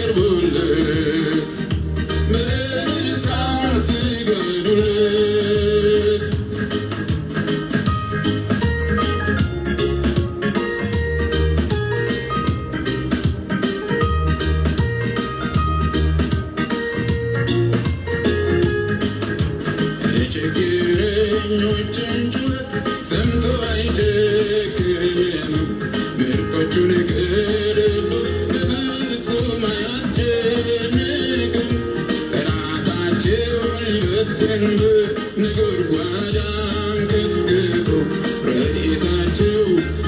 አቅርቡለት በእልልታም ስገዱለት የችግረኞችን ጩኸት ሰምቶ አይጨክንም ምርጦቹን ከልቡ በፍጹም አያስጨንቅም ጠላታቸውን ይበትን በነጎድጓድ አንቀጥቅጦ ረድኤታቸው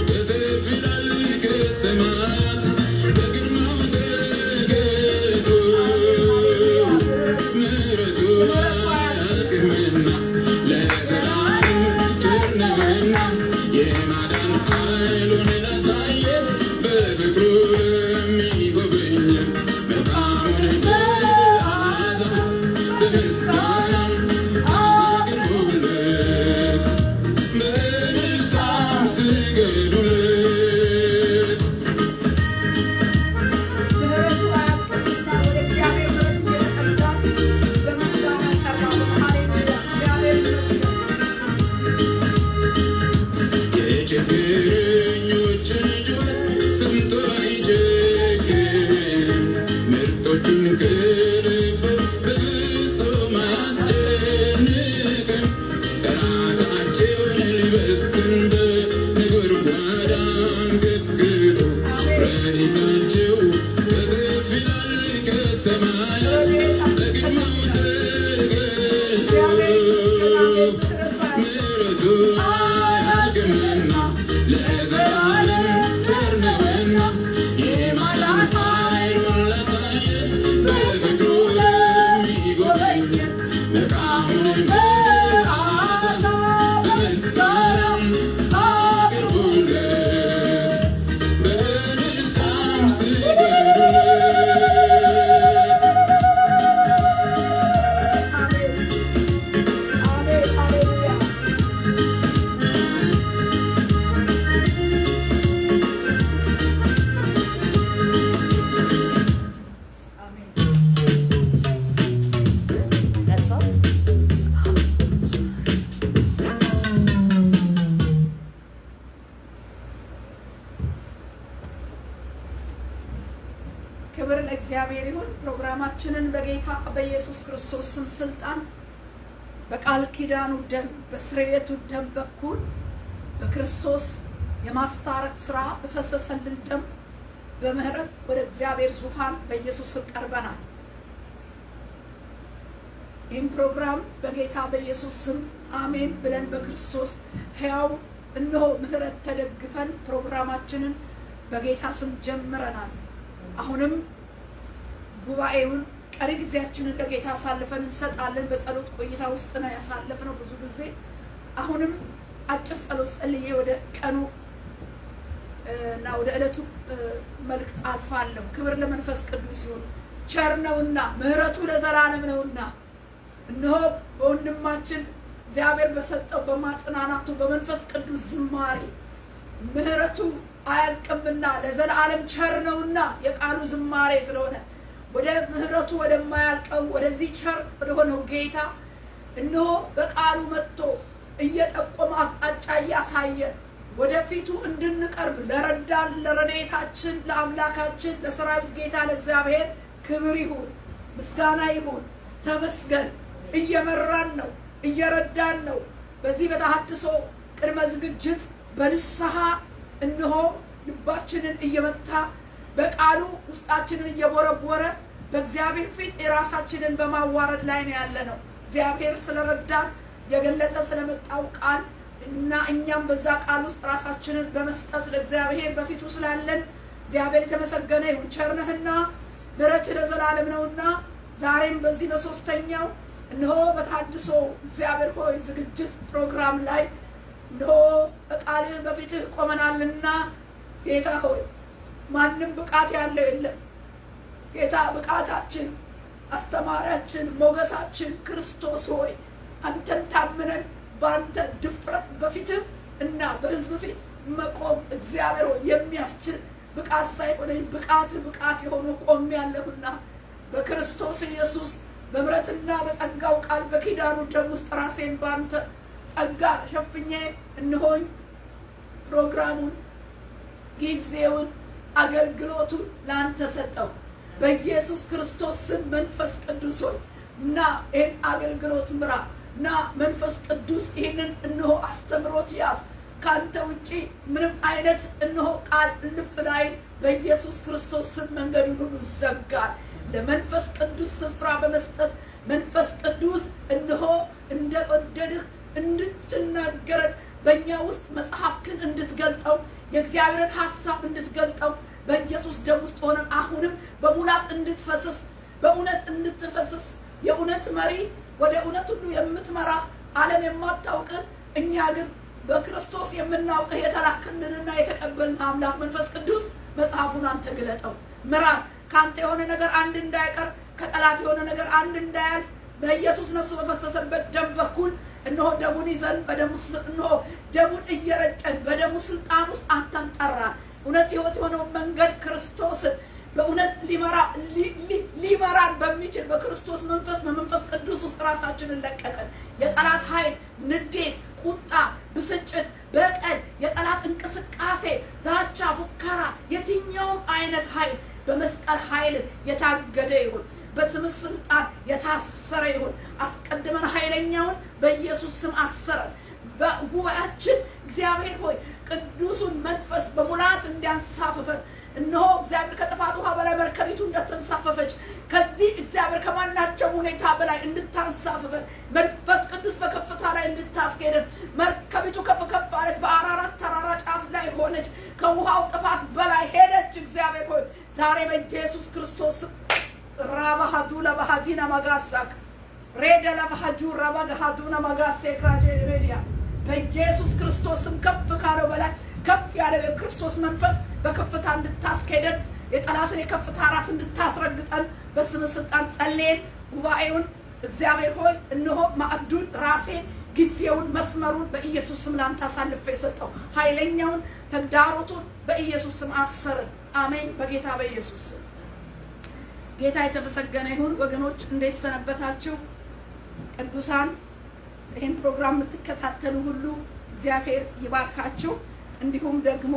ከፍ ይላል ከሰማያት በግርማው ተገልጦ ምሕረቱ አያልቅምና ለዘላለም ቸር ነውና የማዳን ኃይሉን ላሳየን በፍቅሩ ለሚጎበኘን መልካሙን መዓዛ በምስጋናም አቅርቡለት በእልልታም ስገዱለት ምሕረቱ አያልቅምና ወደ እግዚአብሔር ምሕረት እየተጠጋን በምስጋና እንቀርባለን። ሃሌሉያ! እግዚአብሔር ይመስገን። የችግረኞችን ጩኸት ሰምቶ አይጨክንም ምርጦቹን ከልቡ በፍጹም አያስጨንቅም ጠላታቸውን ሊበትን በነጎድጓድ አንቀጥቅጦ ረድኤታቸው ከፍ ይላል ከሰማያት በግርማው ተገልጦ ምሕረቱ አያልቅምና ለዘላለም ቸር ነውና የማዳን ኃይሉን ላሳየን በፍቅሩ ለሚጎበኘን መልካሙን መዓዛ በምስጋናም አቅርቡለት በእልልታም ስገዱለት አሜን አሜን ሃሌሉያ! አሜን ክብር ለእግዚአብሔር ይሁን። ፕሮግራማችንን በጌታ በኢየሱስ ክርስቶስ ስም ስልጣን በቃል ኪዳኑ ደም በስርየቱ ደም በኩል በክርስቶስ የማስታረቅ ስራ በፈሰሰልን ደም በምህረት ወደ እግዚአብሔር ዙፋን በኢየሱስ ስም ቀርበናል። ይህም ፕሮግራም በጌታ በኢየሱስ ስም አሜን ብለን በክርስቶስ ሕያው እነሆ ምህረት ተደግፈን ፕሮግራማችንን በጌታ ስም ጀምረናል። አሁንም ጉባኤውን ቀሪ ጊዜያችንን ለጌታ አሳልፈን እንሰጣለን። በጸሎት ቆይታ ውስጥ ነው ያሳለፍነው ብዙ ጊዜ። አሁንም አጭር ጸሎት ጸልዬ ወደ ቀኑ እና ወደ ዕለቱ መልእክት አልፋለሁ። ክብር ለመንፈስ ቅዱስ ይሁን። ቸር ነውና ምህረቱ ለዘላለም ነውና እነሆ በወንድማችን እግዚአብሔር በሰጠው በማጽናናቱ በመንፈስ ቅዱስ ዝማሬ ምህረቱ አያልቅምና ለዘላለም ቸር ነውና የቃሉ ዝማሬ ስለሆነ ወደ ምህረቱ ወደማያልቀው ወደዚህ ቸር ወደሆነው ጌታ እነሆ በቃሉ መጥቶ እየጠቆመ አቅጣጫ እያሳየ ወደፊቱ እንድንቀርብ ለረዳን ለረድኤታችን ለአምላካችን ለሰራዊት ጌታ ለእግዚአብሔር ክብር ይሁን፣ ምስጋና ይሁን። ተመስገን። እየመራን ነው፣ እየረዳን ነው። በዚህ በተሐድሶ ቅድመ ዝግጅት በንስሐ እነሆ ልባችንን እየመታ በቃሉ ውስጣችንን እየቦረቦረ በእግዚአብሔር ፊት የራሳችንን በማዋረድ ላይ ነው ያለነው። እግዚአብሔር ስለረዳን የገለጠ ስለመጣው ቃል እና እኛም በዛ ቃል ውስጥ ራሳችንን በመስጠት ለእግዚአብሔር በፊቱ ስላለን እግዚአብሔር የተመሰገነ ይሁን። ቸርነህና ምሕረትህ ለዘላለም ነውና ዛሬም በዚህ በሶስተኛው እነሆ በተሐድሶ እግዚአብሔር ሆይ ዝግጅት ፕሮግራም ላይ እነሆ በቃልህ በፊትህ ቆመናልና ጌታ ሆይ ማንም ብቃት ያለው የለም። ጌታ ብቃታችን፣ አስተማሪያችን፣ ሞገሳችን ክርስቶስ ሆይ አንተን ታምነን በአንተ ድፍረት በፊትህ እና በሕዝብ ፊት መቆም እግዚአብሔር ሆይ የሚያስችል ብቃት ሳይሆነኝ ብቃት የሆነው ቆሜያለሁና በክርስቶስ ኢየሱስ በምሕረትና በጸጋው ቃል በኪዳኑ ደም ውስጥ ራሴን ባንተ ጸጋ ሸፍኜ እንሆኝ ፕሮግራሙን፣ ጊዜውን፣ አገልግሎቱን ላንተ ሰጠው። በኢየሱስ ክርስቶስ ስም መንፈስ ቅዱስ ሆይ እና ይህን አገልግሎት ምራ እና መንፈስ ቅዱስ ይህንን እንሆ አስተምሮት ያዝ። ካንተ ውጪ ምንም አይነት እንሆ ቃል ልፍላይን በኢየሱስ ክርስቶስ ስም መንገዱን ሁሉ ዘጋል። ለመንፈስ ቅዱስ ስፍራ በመስጠት መንፈስ ቅዱስ እንሆ እንደወደድህ እንድትናገረን በእኛ ውስጥ መጽሐፍክን እንድትገልጠው የእግዚአብሔርን ሐሳብ እንድትገልጠው በኢየሱስ ደም ውስጥ ሆነን አሁንም በሙላት እንድትፈስስ በእውነት እንድትፈስስ የእውነት መሪ ወደ እውነት ሁሉ የምትመራ ዓለም የማታውቅህ እኛ ግን በክርስቶስ የምናውቅህ የተላክልንና የተቀበልን አምላክ መንፈስ ቅዱስ መጽሐፉን አንተ ግለጠው፣ ምራን። ካንተ የሆነ ነገር አንድ እንዳይቀር ከጠላት የሆነ ነገር አንድ እንዳያልፍ በኢየሱስ ነፍሱ በፈሰሰበት ደም በኩል እነሆ ደሙን ይዘን እነሆ ደሙን እየረጨን በደሙ ስልጣን ውስጥ አንተን ጠራን። እውነት ሕይወት የሆነው መንገድ ክርስቶስን በእውነት ሊመራን በሚችል በክርስቶስ መንፈስ በመንፈስ ቅዱስ ውስጥ ራሳችንን ለቀቀን። የጠላት ኃይል፣ ንዴት፣ ቁጣ፣ ብስጭት፣ በቀል፣ የጠላት እንቅስቃሴ፣ ዛቻ፣ ፉከራ፣ የትኛውም አይነት ኃይል በመስቀል ኃይል የታገደ ይሁን፣ በስም ስልጣን የታሰረ ይሁን። አስቀድመን ኃይለኛውን በኢየሱስ ስም አሰረን። በጉባኤያችን እግዚአብሔር ሆይ ቅዱሱን መንፈስ በሙላት እንዲያንሳፍፈን እነሆ እግዚአብሔር ከጥፋት ውሃ በላይ መርከቢቱ እንደተንሳፈፈች ከዚህ እግዚአብሔር ከማናቸው ሁኔታ በላይ እንድታንሳፍፈን መንፈስ ቅዱስ በከፍታ ላይ እንድታስኬደን መርከቢቱ ከፍ ከፍ አለች፣ በአራራት ተራራ ጫፍ ላይ ሆነች፣ ከውሃው ጥፋት በላይ ሄደች። እግዚአብሔር ሆይ ዛሬ በኢየሱስ ክርስቶስ ራባሃዱ ለባሃዲና ማጋሳክ ሬደ ለባሃዱ ራባሃዱና ማጋሴክ ራጀሪያ በኢየሱስ ክርስቶስም ከፍ ካለው በላይ ከፍ ያለ ክርስቶስ መንፈስ በከፍታ እንድታስኬደን የጠላትን የከፍታ ራስ እንድታስረግጠን በስም ስልጣን ጸልየን ጉባኤውን እግዚአብሔር ሆይ እነሆ ማዕዱን ራሴን ጊዜውን መስመሩን በኢየሱስ ስም ላንተ አሳልፌ የሰጠው ኃይለኛውን ተግዳሮቱን በኢየሱስ ስም አሰርን። አሜን። በጌታ በኢየሱስ ስም ጌታ የተመሰገነ ይሁን። ወገኖች እንዴት ሰነበታችሁ? ቅዱሳን ይህን ፕሮግራም የምትከታተሉ ሁሉ እግዚአብሔር ይባርካችሁ። እንዲሁም ደግሞ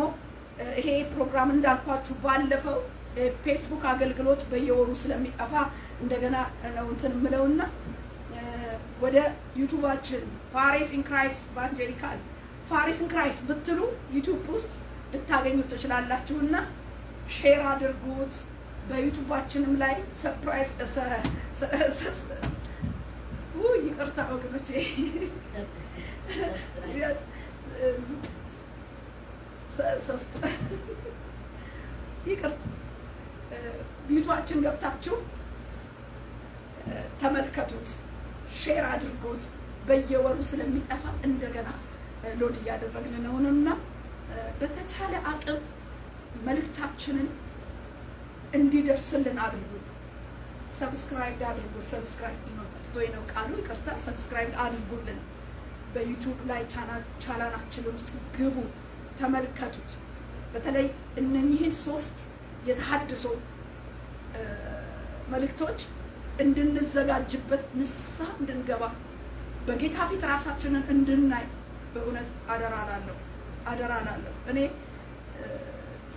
ይሄ ፕሮግራም እንዳልኳችሁ ባለፈው ፌስቡክ አገልግሎት በየወሩ ስለሚጠፋ እንደገና ነው እንትን ምለውና ወደ ዩቲዩባችን ፋሪስ ኢን ክራይስት ኢቫንጀሊካል ፋሪስ ኢን ክራይስት ብትሉ ዩቲዩብ ውስጥ ልታገኙት ትችላላችሁና ሼር አድርጉት። በዩቲዩባችንም ላይ ሰርፕራይዝ ይቅርታ ወገኖቼ ይቅርታ ዩቲዩባችን ገብታችሁ ተመልከቱት፣ ሼር አድርጉት። በየወሩ ስለሚጠፋ እንደገና ሎድ እያደረግን ነውና በተቻለ አቅም መልእክታችንን እንዲደርስልን አድርጉ። ሰብስክራይብ አድርጉ። ሰብስክራይብ ነው ቃሉ፣ ይቅርታ ሰብስክራይብ አድርጉልን። በዩቲዩብ ላይ ቻናላችን ውስጥ ግቡ፣ ተመልከቱት። በተለይ እነኚህን 3 የተሐድሶ መልእክቶች እንድንዘጋጅበት ንስሐ እንድንገባ በጌታ ፊት ራሳችንን እንድናይ በእውነት አደራ እላለሁ። እኔ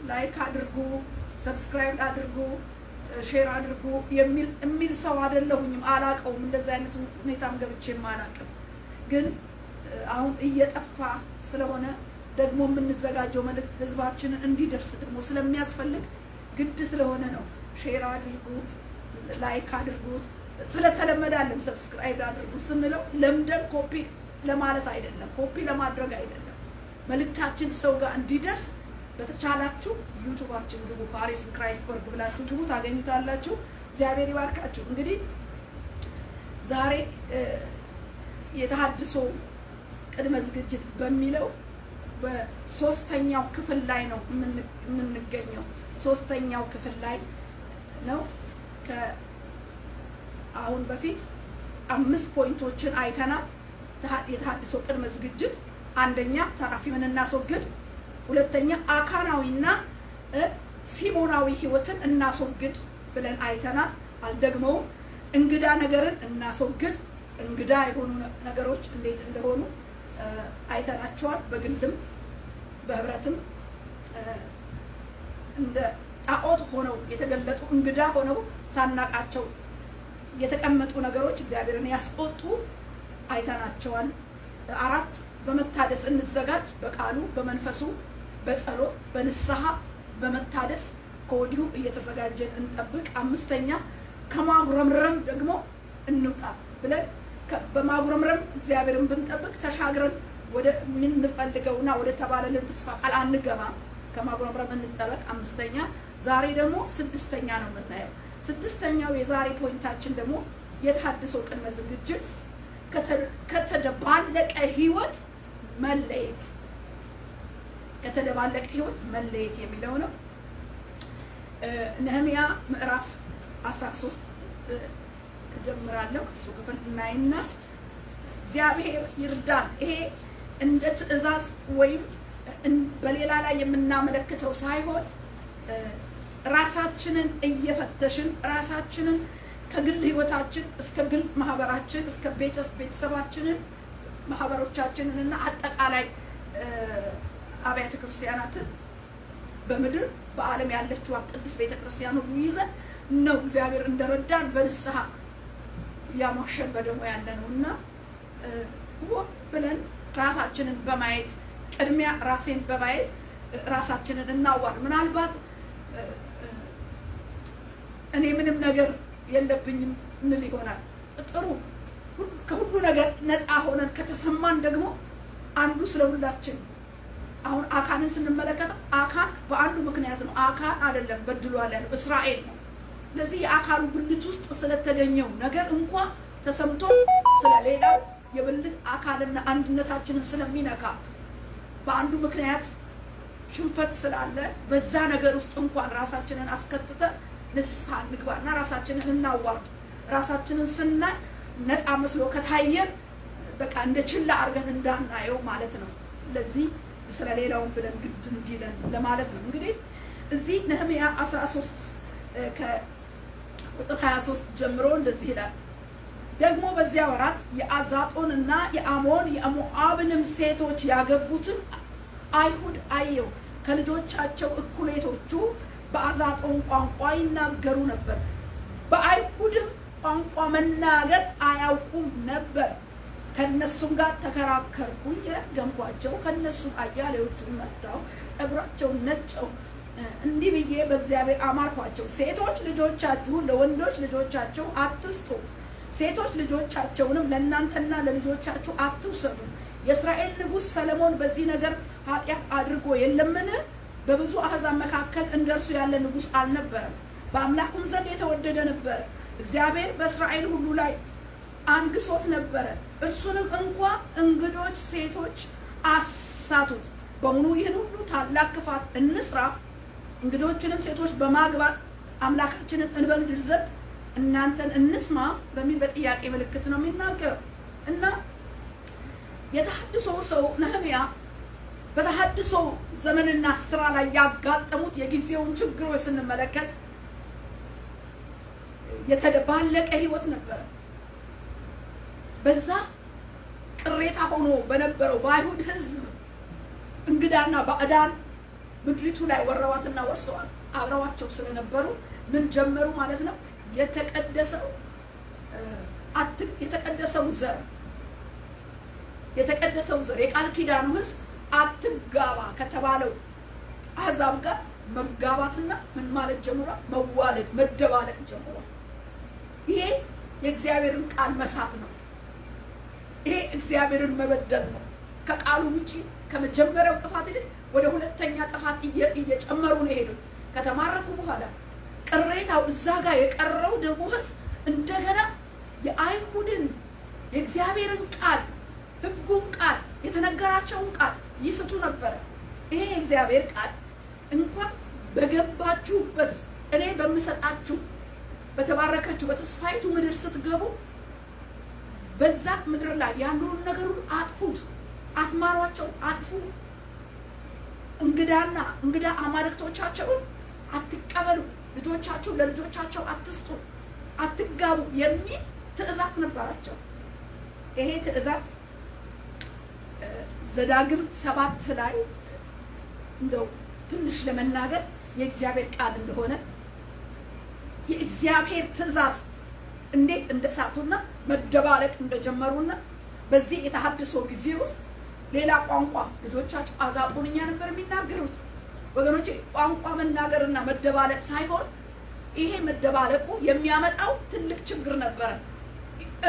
ላይክ አድርጉ፣ ሰብስክራይብ አድርጉ፣ ሼር አድርጉ የሚል ሰው አይደለሁኝም። አላቀውም፣ እንደዚህ አይነት ሁኔታም ገብቼም አላቅም። ግን አሁን እየጠፋ ስለሆነ ደግሞ የምንዘጋጀው መልእክት ህዝባችንን እንዲደርስ ደግሞ ስለሚያስፈልግ ግድ ስለሆነ ነው። ሼር አድርጉት፣ ላይክ አድርጉት። ስለተለመዳለም ሰብስክራይብ አድርጉ ስንለው ለምደን ኮፒ ለማለት አይደለም፣ ኮፒ ለማድረግ አይደለም። መልእክታችን ሰው ጋር እንዲደርስ በተቻላችሁ ዩቲዩባችን ግቡ፣ ፋሪስ ኢን ክራይስት ወርግ ብላችሁ ግቡ፣ ታገኙታላችሁ። እግዚአብሔር ይባርካችሁ። እንግዲህ ዛሬ የተሐድሶ ቅድመ ዝግጅት በሚለው በ3ኛው ክፍል ላይ ነው የምንገኘው። 3ኛው ክፍል ላይ ነው። ከአሁን በፊት 5 ፖይንቶችን አይተናል። የተሐድሶ ቅድመ ዝግጅት፣ አንደኛ ተራፊምን እናስወግድ፣ ሁለተኛ አካናዊና ሲሞናዊ ህይወትን እናስወግድ ብለን አይተናል። አልደግመውም። እንግዳ ነገርን እናስወግድ። እንግዳ የሆኑ ነገሮች እንዴት እንደሆኑ አይተናቸዋል። በግልም በህብረትም እንደ ጣዖት ሆነው የተገለጡ እንግዳ ሆነው ሳናቃቸው የተቀመጡ ነገሮች እግዚአብሔርን ያስቆጡ አይተናቸዋል። 4 በመታደስ እንዘጋጅ፣ በቃሉ በመንፈሱ በጸሎት በንስሐ በመታደስ ከወዲሁ እየተዘጋጀን እንጠብቅ። 5ኛ ከማጉረምረም ደግሞ እንውጣ ብለን በማጉረምረም እግዚአብሔርን ብንጠብቅ ተሻግረን ወደ ምንፈልገውና ወደ ተባለልን ተስፋ ቃል አንገባም። ከማጉረምረም እንጠበቅ። 5ኛ ዛሬ ደግሞ 6ኛ ነው የምናየው። 6ኛው የዛሬ ፖይንታችን ደግሞ የተሐድሶ ቅድመ ዝግጅት ከተደባለቀ ህይወት መለየት፣ ከተደባለቀ ህይወት መለየት የሚለው ነው። ነህምያ ምዕራፍ 13 ጀምራለሁ። እሱ ክፍል እናይና እግዚአብሔር ይርዳን። ይሄ እንደ ትእዛዝ ወይም በሌላ ላይ የምናመለክተው ሳይሆን ራሳችንን እየፈተሽን ራሳችንን ከግል ህይወታችን እስከ ግል ማህበራችን እስከ ቤተሰባችንን ማህበሮቻችንን እና አጠቃላይ አብያተ ክርስቲያናትን በምድር በዓለም ያለችው ቅዱስ ቤተክርስቲያን ሁሉ ይዘን ነው እግዚአብሔር እንደረዳን በንስሐ ያሟሸን በደሞ ያለ ነውና ብለን ራሳችንን በማየት ቅድሚያ ራሴን በማየት ራሳችንን እናዋል። ምናልባት እኔ ምንም ነገር የለብኝም እንል ይሆናል። ጥሩ ከሁሉ ነገር ነፃ ሆነን ከተሰማን ደግሞ አንዱ ስለሁላችን አሁን አካንን ስንመለከተው አካን በአንዱ ምክንያት ነው። አካን አይደለም በድሏል ያለው እስራኤል ነው። ስለዚህ የአካሉ ብልት ውስጥ ስለተገኘው ነገር እንኳን ተሰምቶ ስለሌላው የብልት አካልና አንድነታችንን ስለሚነካ በአንዱ ምክንያት ሽንፈት ስላለ በዛ ነገር ውስጥ እንኳን ራሳችንን አስከትተን ንስሐ እንግባና ራሳችንን እናዋርድ። ራሳችንን ስናይ ነፃ መስሎ ከታየን በቃ እንደ ችላ አድርገን እንዳናየው ማለት ነው። ለዚህ ስለሌላውን ብለን ግድ እንዲለን ለማለት ነው። እንግዲህ እዚህ ነህምያ 13 ከቁጥር 23 ጀምሮ እንደዚህ ይላል። ደግሞ በዚያ ወራት የአዛጦንና የአሞን የሞዓብንም ሴቶች ያገቡትን አይሁድ አየው። ከልጆቻቸው እኩሌቶቹ በአዛጦን ቋንቋ ይናገሩ ነበር፣ በአይሁድም ቋንቋ መናገር አያውቁም ነበር። ከነሱም ጋር ተከራከርኩኝ፣ ረገምኳቸው። ከነሱም አያሌዎቹን መታው፣ ጠጉራቸውን ነጨው። እንዲህ ብዬ በእግዚአብሔር አማርኳቸው፣ ሴቶች ልጆቻችሁን ለወንዶች ልጆቻቸው አትስጡ፣ ሴቶች ልጆቻቸውንም ለእናንተና ለልጆቻችሁ አትውሰዱ። የእስራኤል ንጉሥ ሰለሞን በዚህ ነገር ኃጢአት አድርጎ የለምን? በብዙ አሕዛብ መካከል እንደርሱ ያለ ንጉሥ አልነበረም። በአምላኩም ዘንድ የተወደደ ነበረ። እግዚአብሔር በእስራኤል ሁሉ ላይ አንግሶት ነበረ። እርሱንም እንኳ እንግዶች ሴቶች አሳቱት። በውኑ ይህን ሁሉ ታላቅ ክፋት እንስራ? እንግዶችንም ሴቶች በማግባት አምላካችንን እንበድል ዘንድ እናንተን እንስማ በሚል በጥያቄ ምልክት ነው የሚናገረው። እና የተሐድሶ ሰው ነህምያ በተሐድሶ ዘመንና ስራ ላይ ያጋጠሙት የጊዜውን ችግሮች ስንመለከት የተደባለቀ ህይወት ነበረ። በዛ ቅሬታ ሆኖ በነበረው በአይሁድ ህዝብ እንግዳና ባዕዳን ምድሪቱ ላይ ወረዋትና ወርሰዋት አብረዋቸው ስለነበሩ ምን ጀመሩ ማለት ነው? የተቀደሰው ዘር የቃል ኪዳኑ ህዝብ አትጋባ ከተባለው አሕዛብ ጋር መጋባትና ምን ማለት ጀምሯል? መዋለድ፣ መደባለቅ ጀምሯል። ይሄ የእግዚአብሔርን ቃል መሳት ነው። ይሄ እግዚአብሔርን መበደል ነው። ከቃሉ ውጪ ከመጀመሪያው ጥፋት ይልቅ ወደ ሁለተኛ ጥፋት እየጨመሩ ነው የሄዱት። ከተማረኩ በኋላ ቅሬታው እዛ ጋር የቀረው ደግሞ ህዝብ እንደገና የአይሁድን የእግዚአብሔርን ቃል ህጉን ቃል የተነገራቸውን ቃል ይስቱ ነበረ። ይሄ የእግዚአብሔር ቃል እንኳን በገባችሁበት እኔ በምሰጣችሁ በተባረከችው በተስፋይቱ ምድር ስትገቡ በዛ ምድር ላይ ያሉን ነገሩን አጥፉት፣ አትማሯቸው፣ አጥፉ። እንግዳ አማልክቶቻቸውን አትቀበሉ፣ ልጆቻችሁን ለልጆቻቸው አትስጡ፣ አትጋቡ የሚል ትእዛዝ ነበራቸው። ይሄ ትእዛዝ ዘዳግም 7 ላይ እንደው ትንሽ ለመናገር የእግዚአብሔር ቃል እንደሆነ የእግዚአብሔር ትእዛዝ እንዴት እንደሳቱና መደባለቅ እንደጀመሩና በዚህ የተሐድሶ ጊዜ ውስጥ ሌላ ቋንቋ ልጆቻቸው አዛቁንኛ ነበር የሚናገሩት። ወገኖቼ ቋንቋ መናገርና መደባለቅ ሳይሆን ይሄ መደባለቁ የሚያመጣው ትልቅ ችግር ነበረ።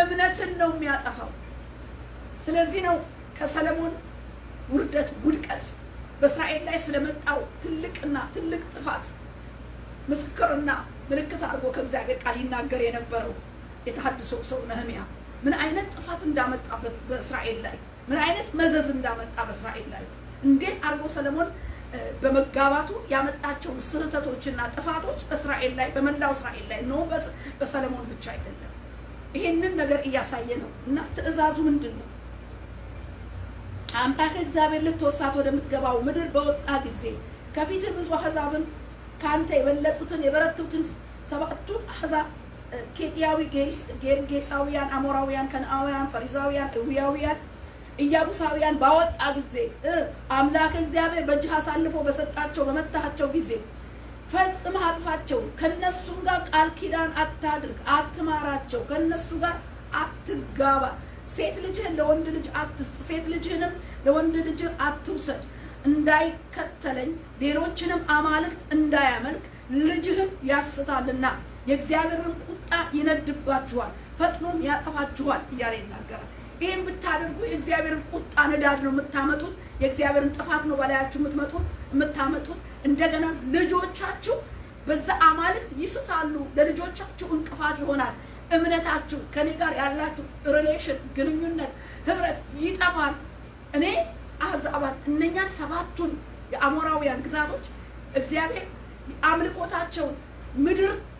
እምነትን ነው የሚያጠፋው። ስለዚህ ነው ከሰለሞን ውድቀት በእስራኤል ላይ ስለመጣው ትልቅና ትልቅ ጥፋት ምስክርና ምልክት አድርጎ ከእግዚአብሔር ቃል ይናገር የነበረው የተሐድሶ ሰው ነህምያ ምን አይነት ጥፋት እንዳመጣበት በእስራኤል ላይ ምን አይነት መዘዝ እንዳመጣ በእስራኤል ላይ እንዴት አድርጎ ሰለሞን በመጋባቱ ያመጣቸው ስህተቶችና ጥፋቶች በእስራኤል ላይ በመላው እስራኤል ላይ ነው፣ በሰለሞን ብቻ አይደለም። ይሄንን ነገር እያሳየ ነው። እና ትእዛዙ ምንድነው? አምላክ እግዚአብሔር ልትወርሳት ወደምትገባው ምድር በወጣ ጊዜ ከፊትህ ብዙ አሕዛብን ካንተ የበለጡትን የበረቱትን 7ቱን አሕዛብ ኬጢያዊ፣ ጌርጌሳውያን፣ አሞራውያን፣ ከነዓናውያን፣ ፈሪዛውያን፣ ኤዊያውያን፣ ኢያቡሳውያን ባወጣ ጊዜ አምላክ እግዚአብሔር በእጅህ አሳልፎ በሰጣቸው በመታሃቸው ጊዜ ፈጽመህ አጥፋቸው። ከነሱም ጋር ቃል ኪዳን አታድርግ፣ አትማራቸው፣ ከነሱ ጋር አትጋባ። ሴት ልጅህን ለወንድ ልጅ አትስጥ፣ ሴት ልጅህንም ለወንድ ልጅ አትውሰድ። እንዳይከተለኝ ሌሎችንም አማልክት እንዳያመልክ ልጅህን ያስታልና የእግዚአብሔርን ቁጣ ይነድባችኋል፣ ፈጥኖም ያጠፋችኋል እያለ ይናገራል። ይህን ብታደርጉ የእግዚአብሔርን ቁጣ ነዳድ ነው የምታመጡት። የእግዚአብሔርን ጥፋት ነው በላያችሁ የምታመጡት። እንደገና ልጆቻችሁ በዛ አማልክት ይስታሉ፣ ለልጆቻችሁ እንቅፋት ይሆናል። እምነታችሁ ከኔ ጋር ያላችሁ ሪሌሽን ግንኙነት ህብረት ይጠፋል። እኔ አሕዛባን እነኛን 7ቱን የአሞራውያን ግዛቶች እግዚአብሔር አምልኮታቸውን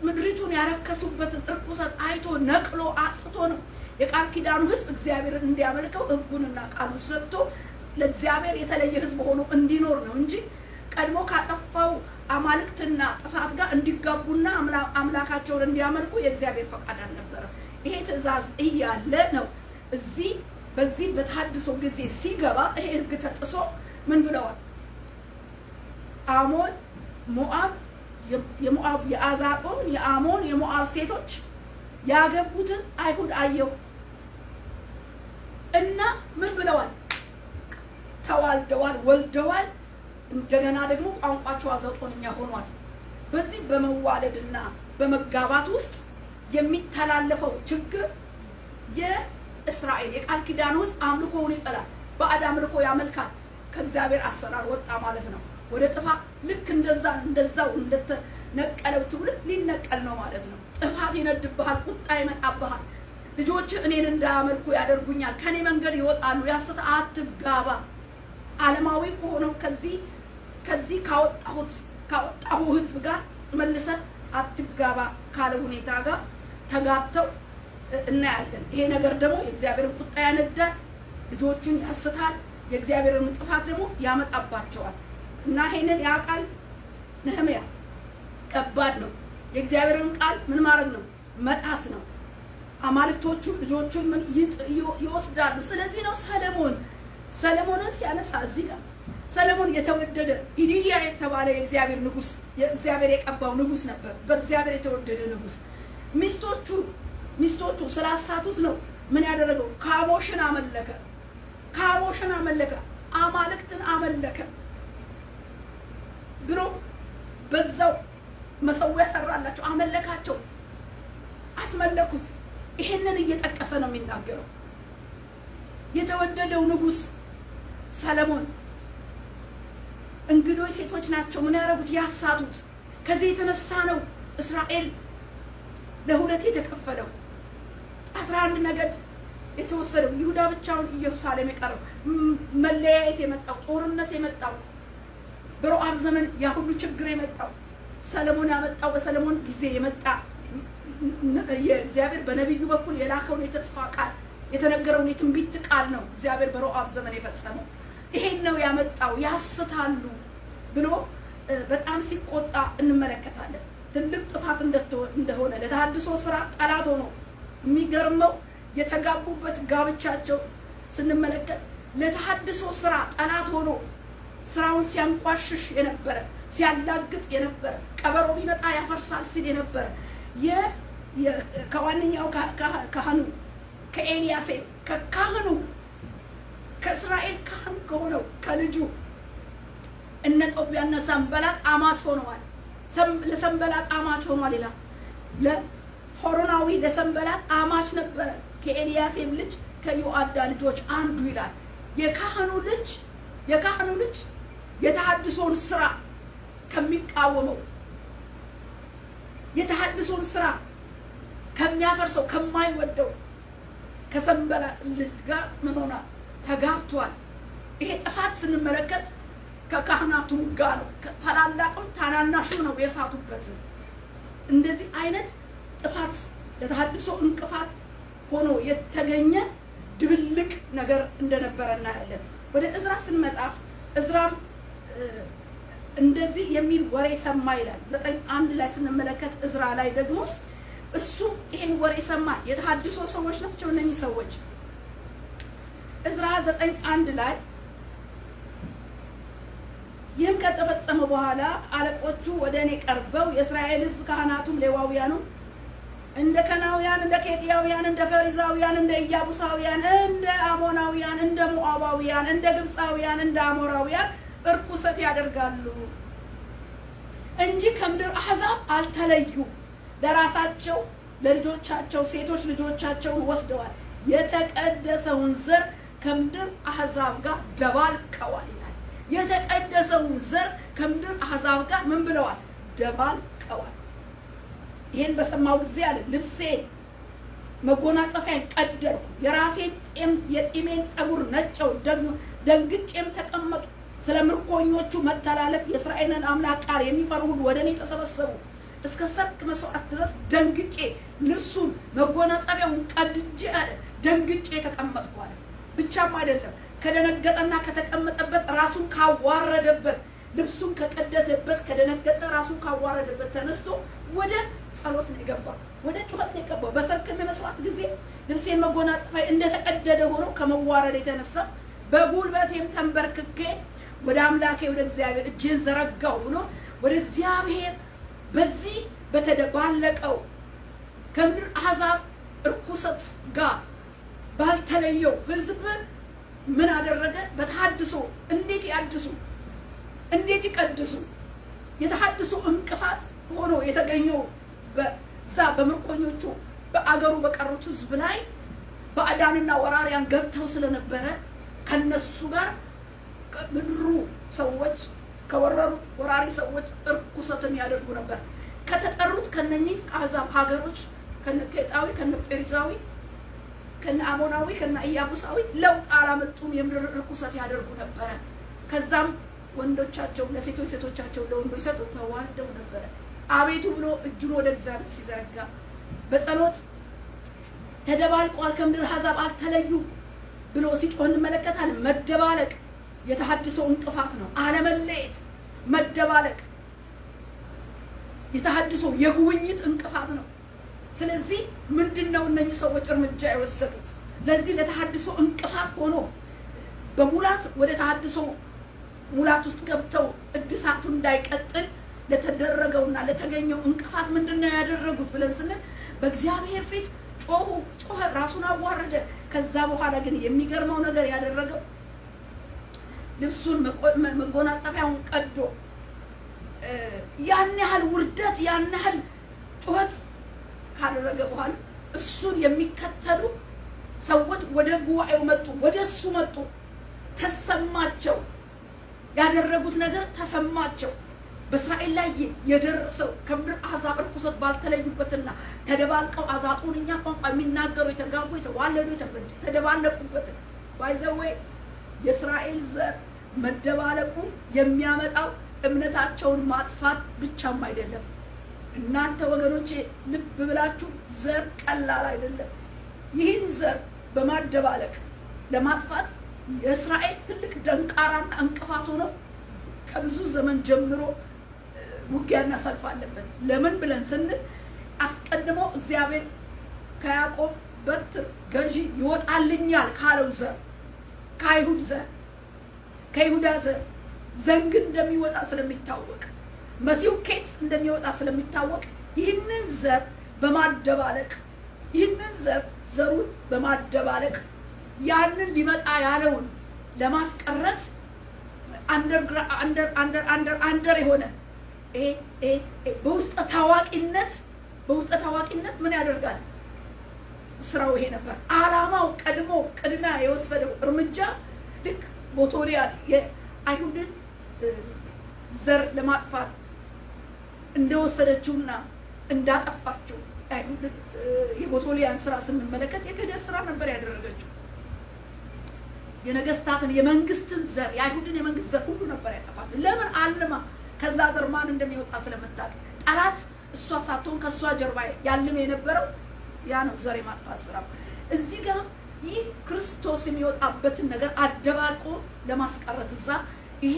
ምድሪቱን ያረከሱበትን እርኩሰት አይቶ ነቅሎ አጥፍቶ ነው የቃል ኪዳኑ ህዝብ እግዚአብሔርን እንዲያመልከው ህጉንና ቃሉን ሰጥቶ ለእግዚአብሔር የተለየ ህዝብ ሆኖ እንዲኖር ነው እንጂ ቀድሞ ካጠፋው አማልክትና ጥፋት ጋር እንዲጋቡና አምላካቸውን እንዲያመልኩ የእግዚአብሔር ፈቃድ አልነበረም። ይሄ ትእዛዝ እያለ ነው በዚህ በተሐድሶ ጊዜ ሲገባ ይሄ ህግ ተጥሶ ምን ብለዋል? አሞን፣ ሞዓብ፣ የአዛጦን፣ የአሞን፣ የሞዓብ ሴቶች ያገቡትን አይሁድ አየው እና ምን ብለዋል? ተዋልደዋል፣ ወልደዋል። እንደገና ደግሞ ቋንቋቸው አዛጦንኛ ሆኗል። በዚህ በመዋለድና በመጋባት ውስጥ የሚተላለፈው ችግር የእስራኤል የቃል ኪዳን ውስጥ አምልኮውን ይጠላል፣ ባዕድ አምልኮ ያመልካል፣ ከእግዚአብሔር አሰራር ወጣ ማለት ነው ወደ ጥፋት። ልክ እንደዛው እንደተነቀለው ትውልድ ሊነቀል ነው ማለት ነው። ጥፋት ይነድብሃል፣ ቁጣ ይመጣብሃል። ልጆች እኔን እንዳያመልኩ ያደርጉኛል፣ ከኔ መንገድ ይወጣሉ፣ ያስት አትጋባ። ዓለማዊ ከሆነው ከዚህ ካወጣሁ ህዝብ ጋር መልሰህ አትጋባ ካለ ሁኔታ ጋር ተጋብተው እናያለን። ይሄ ነገር ደግሞ የእግዚአብሔርን ቁጣ ያነዳል፣ ልጆቹን ያስታል፣ የእግዚአብሔርን ጥፋት ደግሞ ያመጣባቸዋል። እና ይሄንን ያቃል ነህምያ። ከባድ ነው። የእግዚአብሔርን ቃል ምን ማድረግ ነው? መጣስ ነው። አማልክቶቹ ልጆቹን ምን ይወስዳሉ። ስለዚህ ነው ሰለሞንን ሲያነሳ እዚህ ጋር ሰለሞን የተወደደ ኢዲዲያ የተባለ የእግዚአብሔር ንጉስ፣ የእግዚአብሔር የቀባው ንጉስ ነበር። በእግዚአብሔር የተወደደ ንጉስ ሚስቶቹ ስላሳቱት ነው ምን ያደረገው? ካሞሽን አመለከ፣ አማልክትን አመለከ ብሎ በዛው መሰዊያ ሰራላቸው፣ አመለካቸው፣ አስመለኩት። ይሄንን እየጠቀሰ ነው የሚናገረው። የተወደደው ንጉስ ሰለሞን እንግዶች ሴቶች ናቸው ምን ያደረጉት? ያሳቱት። ከዚህ የተነሳ ነው እስራኤል ለሁለት የተከፈለው፣ 11 ነገድ የተወሰደው፣ ይሁዳ ብቻውን ኢየሩሳሌም የቀረው፣ መለያየት የመጣው፣ ጦርነት የመጣው፣ በሮዓብ ዘመን ያ ሁሉ ችግር የመጣው ሰለሞን ያመጣው፣ በሰለሞን ጊዜ የመጣ የእግዚአብሔር በነቢዩ በኩል የላከውን የተስፋ ቃል የተነገረውን የትንቢት ቃል ነው እግዚአብሔር በሮዓብ ዘመን የፈጸመው። ይሄን ነው ያመጣው። ያስታሉ ብሎ በጣም ሲቆጣ እንመለከታለን። ትልቅ ጥፋት እንደሆነ ለተሐድሶ ስራ ጠላት ሆኖ የሚገርመው የተጋቡበት ጋብቻቸው ስንመለከት ለተሐድሶ ስራ ጠላት ሆኖ ስራውን ሲያንቋሽሽ የነበረ ሲያላግጥ የነበረ ቀበሮ ቢመጣ ያፈርሳል ሲል የነበረ ከዋነኛው ካህኑ ከኤልያሴብ ከካህኑ ከእስራኤል ካህን ከሆነው ከልጁ እነ ጦቢያና ሰንበላጥ አማች ሆነዋል። ለሰንበላጥ አማች ሆኗል ይላል። ለሆሮናዊ ለሰንበላጥ አማች ነበረ። ከኤልያሴብ ልጅ ከዮአዳ ልጆች አንዱ ይላል። የካህኑ ልጅ የተሐድሶን ስራ ከሚቃወመው የተሐድሶን ስራ ከሚያፈርሰው ከማይወደው ከሰንበላጥ ልጅ ጋር ምን ሆና ተጋብቷል። ይሄ ጥፋት ስንመለከት ከካህናቱ ጋር ነው። ታላላቅም ታናናሹም ነው የሳቱበት። እንደዚህ አይነት ጥፋት ለተሐድሶ እንቅፋት ሆኖ የተገኘ ድብልቅ ነገር እንደነበረ እናያለን። ወደ እዝራ ስንመጣ እዝራም እንደዚህ የሚል ወሬ ሰማ ይላል። 9:1 ላይ ስንመለከት እዝራ ላይ ደግሞ እሱ ይሄን ወሬ ሰማ። የተሐድሶ ሰዎች ናቸው እነኚህ ሰዎች። እዝራ 9:1 ላይ ይህም ከተፈጸመ በኋላ አለቆቹ ወደ እኔ ቀርበው የእስራኤል ሕዝብ ካህናቱም ሌዋውያኑም እንደ ከናውያን እንደ ኬጢያውያን እንደ ፈሪዛውያን እንደ ኢያቡሳውያን እንደ አሞናውያን እንደ ሞዓባውያን እንደ ግብፃውያን እንደ አሞራውያን እርኩሰት ያደርጋሉ እንጂ ከምድር አሕዛብ አልተለዩ። ለራሳቸው ለልጆቻቸው ሴቶች ልጆቻቸውን ወስደዋል። የተቀደሰውን ዘር ከምድር አሕዛብ ጋር ደባልቀዋል ይላል። የተቀደሰውን ዘር ከምድር አሕዛብ ጋር ምን ብለዋል? ደባልቀዋል። ይሄን በሰማው ጊዜ አለ ልብሴን መጎናጸፊያን ቀደድኩ፣ የራሴን የጢሜን ጠጉር ነጨው፣ ደንግጬም ተቀመጡ። ስለ ምርኮኞቹ መተላለፍ የእስራኤልን አምላክ ቃል የሚፈሩ ሁሉ ወደ እኔ ተሰበሰቡ። እስከ ሰርክ መስዋዕት ድረስ ደንግጬ ልብሱን መጎናጸፊያውን ቀድጄ አለ ደንግጬ ተቀመጥኩ አለ። ብቻም አይደለም ከደነገጠና ከተቀመጠበት ራሱን ካዋረደበት ልብሱን ከቀደደበት ከደነገጠ ራሱን ካዋረደበት ተነስቶ ወደ ጸሎት ነው የገባው፣ ወደ ጩኸት ነው የገባው። በሰርክ መስዋዕት ጊዜ ልብሴን መጎናጸፊያ እንደተቀደደ ሆኖ ከመዋረድ የተነሳ በጉልበቴም ተንበርክኬ ወደ አምላኬ ወደ እግዚአብሔር እጄን ዘረጋው ብሎ ወደ እግዚአብሔር በዚህ በተደባለቀው ከምድር አሕዛብ እርኩሰት ጋር ባልተለየው ሕዝብ ምን አደረገ? በተሐድሶ እንዴት ያድሱ፣ እንዴት ይቀድሱ? የተሐድሶ እንቅፋት ሆኖ የተገኘው በዛ በምርኮኞቹ በአገሩ በቀሩት ሕዝብ ላይ ባዕዳንና ወራሪያን ገብተው ስለነበረ ከነሱ ጋር ምድሩ ሰዎች ከወረሩ ወራሪ ሰዎች እርኩሰትን ያደርጉ ነበር። ከተጠሩት ከነኚህ አሕዛብ ሀገሮች ከነ ኬጣዊ ከነ ፌሪዛዊ ከነ አሞናዊ ከነ ኢያቡሳዊ ለውጥ አላመጡም። የምድር እርኩሰት ያደርጉ ነበረ። ከዛም ወንዶቻቸው ለሴቶች ሴቶቻቸው ለወንዶች ሰጡ፣ ተዋልደው ነበረ። አቤቱ ብሎ እጁን ወደ እግዚአብሔር ሲዘረጋ በጸሎት ተደባልቋል፣ ከምድር አሕዛብ አልተለዩ ብሎ ሲጮህ እንመለከታለን። መደባለቅ የተሐድሶ እንቅፋት ነው። አለመለየት፣ መደባለቅ የተሐድሶ የጉብኝት እንቅፋት ነው። ስለዚህ ምንድነው እነኚህ ሰዎች እርምጃ የወሰዱት? ለዚህ ለተሐድሶ እንቅፋት ሆኖ በሙላት ወደ ተሐድሶ ሙላት ውስጥ ገብተው እድሳቱ እንዳይቀጥል ለተደረገውና ለተገኘው እንቅፋት ምንድነው ያደረጉት ብለን ስንል በእግዚአብሔር ፊት ጮኸ፣ ራሱን አዋረደ። ከዛ በኋላ ግን የሚገርመው ነገር ያደረገው ልብሱን መጎናጸፊያውን ቀዶ ያን ያህል ውርደት ያን ያህል ጩኸት ካደረገ በኋላ እሱን የሚከተሉ ሰዎች ወደ ጉባኤው መጡ፣ ወደ እሱ መጡ። ተሰማቸው፣ ያደረጉት ነገር ተሰማቸው። በእስራኤል ላይ የደረሰው ከምድር አሕዛብ እርኩሰት ባልተለዩበትና ተደባልቀው አዛጦንኛ ቋንቋ የሚናገሩ የተጋቡ የተዋለዱ የተደባለቁበት ባይዘዌ የእስራኤል ዘር መደባለቁ የሚያመጣው እምነታቸውን ማጥፋት ብቻም አይደለም። እናንተ ወገኖቼ ልብ ብላችሁ ዘር ቀላል አይደለም። ይህን ዘር በማደባለቅ ለማጥፋት የእስራኤል ትልቅ ደንቃራና እንቅፋት ሆኖ ከብዙ ዘመን ጀምሮ ውጊያና ሰልፍ አለበት። ለምን ብለን ስንል አስቀድሞ እግዚአብሔር ከያዕቆብ በትር ገዢ ይወጣልኛል ካለው ዘር ከአይሁድ ዘር ከይሁዳ ዘር ዘንግ እንደሚወጣ ስለሚታወቅ መሲሁ ኬት እንደሚወጣ ስለሚታወቅ ይህንን ዘር በማደባለቅ ይህንን ዘሩን በማደባለቅ ያንን ሊመጣ ያለውን ለማስቀረት አንደር የሆነ በውስጠ ታዋቂነት ምን ያደርጋል? ስራው ይሄ ነበር። ዓላማው ቀድሞ ቅድሚያ የወሰደው እርምጃ ልክ ጎቶልያ የአይሁድን ዘር ለማጥፋት እንደወሰደችውና እንዳጠፋችው አይሁድን የጎቶልያን ስራ ስንመለከት የክህደት ስራ ነበር ያደረገችው። የነገስታትን የመንግስትን ዘር የአይሁድን የመንግስት ዘር ሁሉ ነበር ያጠፋት። ለምን? አልማ ከዛ ዘር ማን እንደሚወጣ ስለምታውቅ ጠላት እሷ ሳትሆን ከእሷ ጀርባ ያልም የነበረው ያ ነው፣ ዘር የማጥፋት ስራ። እዚህ ጋር ይህ ክርስቶስ የሚወጣበትን ነገር አደባልቆ ለማስቀረት እዛ ይሄ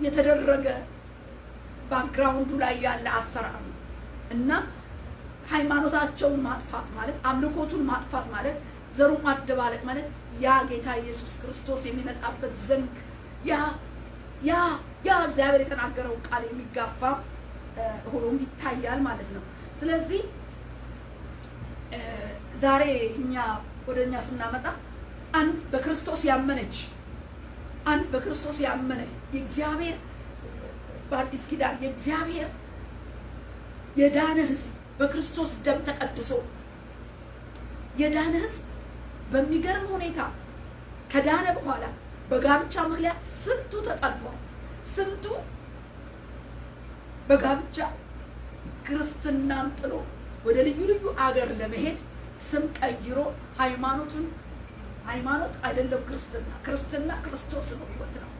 የተደረገ ባክግራውንዱ ላይ ያለ አሰራር ነው እና ሃይማኖታቸውን ማጥፋት ማለት አምልኮቱን ማጥፋት ማለት ዘሩን ማደባለቅ ማለት ያ ጌታ ኢየሱስ ክርስቶስ የሚመጣበት ዘንግ ያ እግዚአብሔር የተናገረው ቃል የሚጋፋ ሆኖም ይታያል ማለት ነው። ስለዚህ ዛሬ ወደኛ ስናመጣ አንድ በክርስቶስ ያመነ የእግዚአብሔር በአዲስ ኪዳን የእግዚአብሔር የዳነ ሕዝብ በክርስቶስ ደም ተቀድሶ የዳነ ሕዝብ በሚገርም ሁኔታ ከዳነ በኋላ በጋብቻ ምክንያት ስንቱ ተጠልፏል። ስንቱ በጋብቻ ክርስትናን ጥሎ ወደ ልዩ ልዩ አገር ለመሄድ ስም ቀይሮ ሃይማኖት አይደለም ክርስትና ክርስቶስ ነው፣ ሕይወት ነው።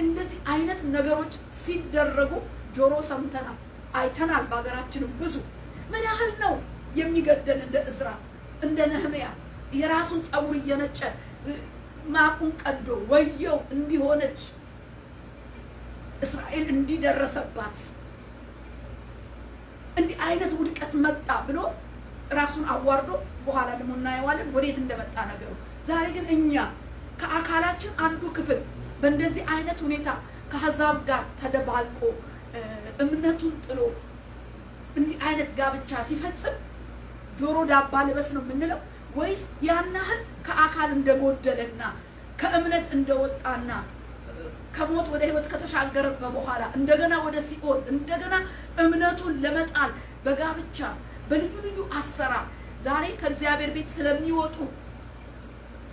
እንደዚህ አይነት ነገሮች ሲደረጉ ጆሮ ሰምተናል፣ አይተናል። በሀገራችንም ብዙ ምን ያህል ነው የሚገደል እንደ እዝራ እንደ ነህምያ የራሱን ጸጉር እየነጨ ማቁን ቀዶ ወየው እንዲሆነች እስራኤል እንዲደረሰባት እንዲህ አይነት ውድቀት መጣ ብሎ ራሱን አዋርዶ በኋላ ደግሞ እናየዋለን ወዴት እንደመጣ ነገሩ። ዛሬ ግን እኛ ከአካላችን አንዱ ክፍል በእንደዚህ አይነት ሁኔታ ከአሕዛብ ጋር ተደባልቆ እምነቱን ጥሎ እንዲህ አይነት ጋብቻ ሲፈጽም ጆሮ ዳባ ልበስ ነው የምንለው ወይስ ያን ያህል ከአካል እንደጎደለና ከእምነት እንደወጣና ከሞት ወደ ሕይወት ከተሻገረ በኋላ እንደገና ወደ ሲኦል እንደገና እምነቱን ለመጣል በጋብቻ በልዩ ልዩ አሰራር ዛሬ ከእግዚአብሔር ቤት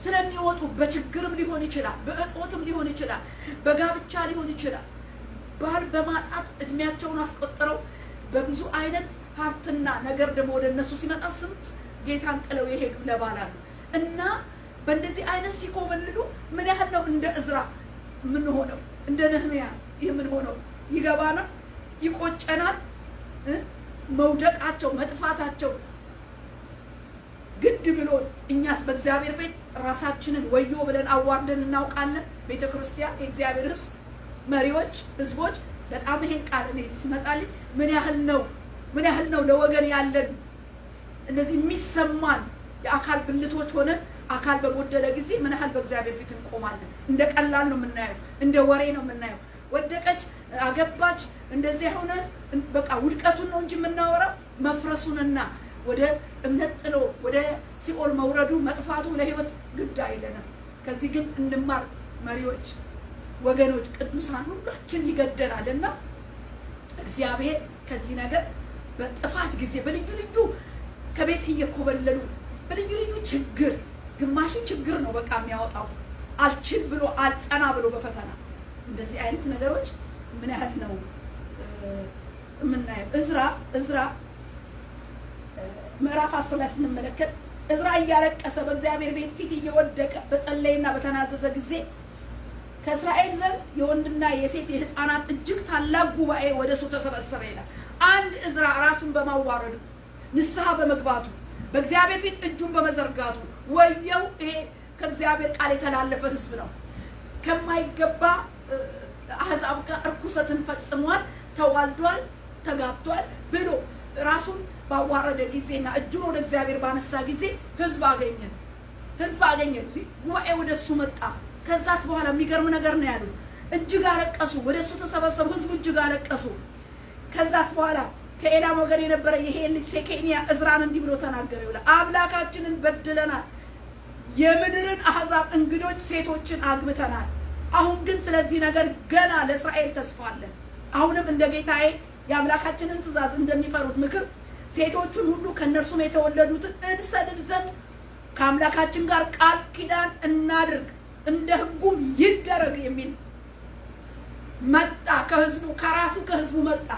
ስለሚወጡ በችግርም ሊሆን ይችላል፣ በእጦትም ሊሆን ይችላል፣ በጋብቻ ሊሆን ይችላል፣ ባል በማጣት እድሜያቸውን አስቆጥረው በብዙ አይነት ሀብትና ነገር ደግሞ ወደ እነሱ ሲመጣ ስንት ጌታን ጥለው የሄዱ ለባላሉ እና በእንደዚህ አይነት ሲኮበልሉ ምን ያህል ነው እንደ እዝራ የምንሆነው እንደ ነህምያ የምንሆነው? ይገባናል፣ ይቆጨናል። መውደቃቸው መጥፋታቸው ግድ ብሎን እኛስ በእግዚአብሔር ፊት ራሳችንን ወዮ ብለን አዋርደን እናውቃለን? ቤተ ክርስቲያን፣ የእግዚአብሔር ሕዝብ፣ መሪዎች፣ ሕዝቦች በጣም ይሄን ቃል እኔ ሲመጣልኝ ምን ያህል ነው ለወገን ያለን እነዚህ የሚሰማን የአካል ብልቶች ሆነን አካል በጎደለ ጊዜ ምን ያህል በእግዚአብሔር ፊት እንቆማለን? እንደ ቀላል ነው የምናየው፣ እንደ ወሬ ነው የምናየው። ወደቀች፣ አገባች፣ እንደዚህ ሆነ፣ በቃ ውድቀቱን ነው እንጂ የምናወራው መፍረሱንና ወደ እምነት ጥሎ ወደ ሲኦል መውረዱ መጥፋቱ ለሕይወት ግድ አይለንም። ከዚህ ግን እንማር መሪዎች፣ ወገኖች፣ ቅዱሳን ሁላችን ይገደናልና እግዚአብሔር ከዚህ ነገር በጥፋት ጊዜ በልዩ ልዩ ከቤት እየኮበለሉ በልዩ ልዩ ችግር ግማሹ ችግር ነው በቃ የሚያወጣው አልችል ብሎ አልጸና ብሎ በፈተና እንደዚህ አይነት ነገሮች ምን ያህል ነው የምናየው? እዝራ ምዕራፍ 10 ላይ ስንመለከት እዝራ እያለቀሰ በእግዚአብሔር ቤት ፊት እየወደቀ በጸለይና በተናዘዘ ጊዜ ከእስራኤል ዘንድ የወንድና የሴት የሕፃናት እጅግ ታላቅ ጉባኤ ወደ እሱ ተሰበሰበ ይላል። አንድ እዝራ ራሱን በማዋረዱ ንስሐ በመግባቱ በእግዚአብሔር ፊት እጁን በመዘርጋቱ ወየው ይሄ ከእግዚአብሔር ቃል የተላለፈ ሕዝብ ነው፣ ከማይገባ አሕዛብ ጋር እርኩሰትን ፈጽሟል፣ ተዋልዷል፣ ተጋብቷል ብሎ ራሱን ባዋረደ ጊዜና እጁን ወደ እግዚአብሔር ባነሳ ጊዜ ህዝብ አገኘን። ጉባኤ ወደ እሱ መጣ። ከዛስ በኋላ የሚገርም ነገር ነው ያሉት። እጅግ አለቀሱ። ወደ እሱ ተሰበሰቡ። ህዝቡ እጅግ አለቀሱ። ከዛስ በኋላ ከኤላም ወገን የነበረ የሄል ልጅ ሴኬንያ እዝራን እንዲህ ብሎ ተናገረ ይላል። አምላካችንን በድለናል፣ የምድርን አሕዛብ እንግዶች ሴቶችን አግብተናል። አሁን ግን ስለዚህ ነገር ገና ለእስራኤል ተስፋ አለ። አሁንም እንደ ጌታዬ የአምላካችንን ትእዛዝ እንደሚፈሩት ምክር ሴቶቹን ሁሉ ከእነርሱም የተወለዱትን እንሰድድ ዘንድ ከአምላካችን ጋር ቃል ኪዳን እናድርግ፣ እንደ ሕጉም ይደረግ የሚል መጣ። ከህዝቡ መጣ።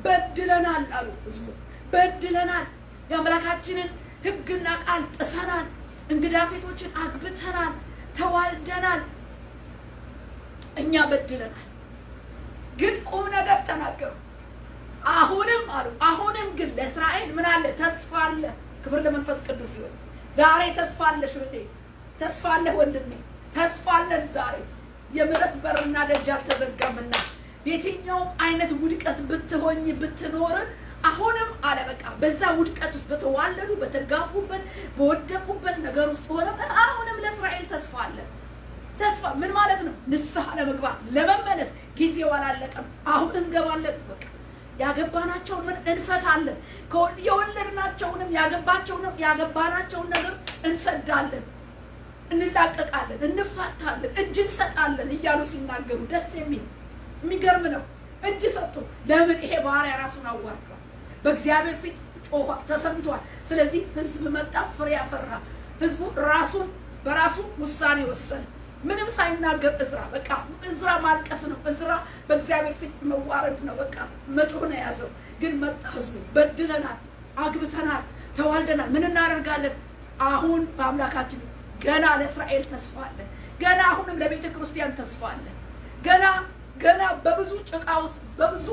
በድለናል አሉ ህዝቡ። በድለናል፣ የአምላካችንን ሕግና ቃል ጥሰናል፣ እንግዳ ሴቶችን አግብተናል፣ ተዋልደናል፣ እኛ በድለናል። ግን ቁም ነገር ተናገሩ። አሁንም አሉ አሁንም ግን ለእስራኤል ምን አለ? ተስፋ አለ። ክብር ለመንፈስ ቅዱስ ይሁን። ዛሬ ተስፋ አለሽ እህቴ፣ ተስፋ አለ ወንድሜ፣ ተስፋ አለን ዛሬ። የምሕረት በርና ደጅ አልተዘጋምና የትኛውም አይነት ውድቀት ብትሆኝ ብትኖር አሁንም አለ በቃ በዛ ውድቀት ውስጥ በተዋለዱ በተጋቡበት በወደቁበት ነገር ውስጥ ሆነ አሁንም ለእስራኤል ተስፋ አለ። ተስፋ ምን ማለት ነው? ንስሐ ለመግባት ለመመለስ ጊዜው አላለቀም። አሁን እንገባለን። በቃ ያገባናቸውን ምን እንፈታለን፣ የወለድናቸውንም ያገባናቸውን ነገር እንሰዳለን፣ እንላቀቃለን፣ እንፋታለን፣ እጅ እንሰጣለን እያሉ ሲናገሩ ደስ የሚገርም ነው። እጅ ሰጡ። ለምን? ይሄ ባሪያ ራሱን አዋርዷል፣ በእግዚአብሔር ፊት ጮኸ፣ ተሰምቷል። ስለዚህ ህዝብ መጣ፣ ፍሬ ያፈራ። ህዝቡ ራሱን በራሱ ውሳኔ ወሰነ፣ ምንም ሳይናገር። በቃ እዝራ ማልቀስ ነው። እዝራ በእግዚአብሔር ፊት መዋረድ ነው። በቃ መጮህ ነው የያዘው። ግን መጣ ህዝቡ። በድለናል፣ አግብተናል፣ ተዋልደናል፣ ምን እናደርጋለን? አሁን በአምላካችን ገና ለእስራኤል ተስፋ አለ። ገና አሁንም ለቤተ ክርስቲያን ተስፋ አለ። ገና በብዙ ጭቃ ውስጥ በብዙ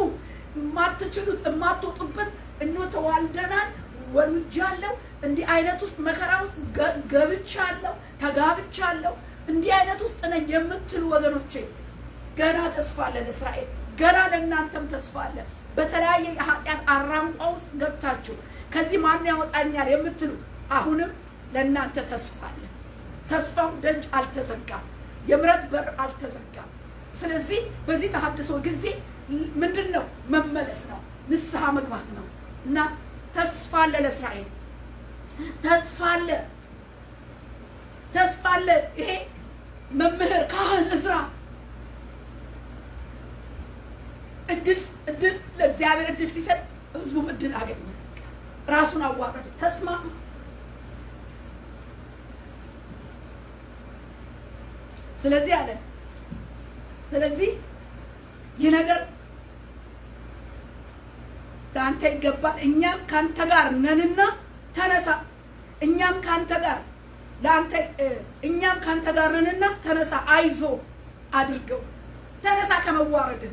የማትችሉት የማትወጡበት እነሆ ተዋልደናል፣ ወልጃለሁ፣ እንዲህ አይነት ውስጥ መከራ ውስጥ ገብቻለሁ፣ ተጋብቻለሁ፣ እንዲህ አይነት ውስጥ ነኝ የምትሉ ወገኖቼ ገና ተስፋ አለ ለእስራኤል። ገና ለእናንተም ተስፋ አለ። በተለያየ የኃጢአት አራንቋ ውስጥ ገብታችሁ ከዚህ ማን ያወጣኛል የምትሉ አሁንም ለእናንተ ተስፋ አለ። ተስፋው ደጅ አልተዘጋም፣ የምሕረት በር አልተዘጋም። ስለዚህ በዚህ ተሐድሶ ጊዜ ምንድን ነው? መመለስ ነው፣ ንስሐ መግባት ነው እና ተስፋ አለ ለእስራኤል። ተስፋ አለ። ይሄ መምህር ካህን እዝራ እድል ለእግዚአብሔር እድል ሲሰጥ ህዝቡም እድል አገኘ። ራሱን አዋረደ፣ ተስማማ። ስለዚህ ይህ ነገር ለአንተ ይገባል። እኛም ካንተ ጋር ነንና ተነሳ። እኛም ካንተ ጋር ነንና ተነሳ። አይዞ አድርገው። ተነሳ ከመዋረድ፣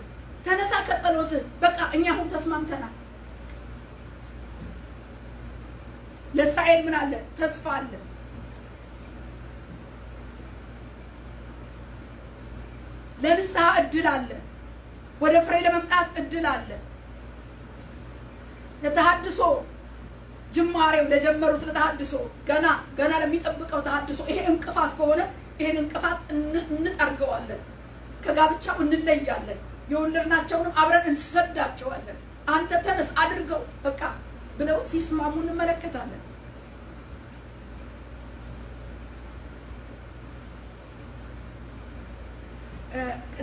ተነሳ ከጸሎት። በቃ እኛ አሁን ተስማምተናል። ለእስራኤል ምን አለ? ተስፋ አለ። ለንስሐ እድል አለ። ወደ ፍሬ ለመምጣት እድል አለ። ለተሐድሶ ጅማሬው ለጀመሩት ለተሐድሶ ገና ለሚጠብቀው ተሐድሶ ይሄ እንቅፋት ከሆነ ይሄን እንቅፋት እንጠርገዋለን። ከጋብቻው እንለያለን። የወለድናቸውንም አብረን እንሰዳቸዋለን። አንተ ተነስ አድርገው በቃ ብለው ሲስማሙ እንመለከታለን።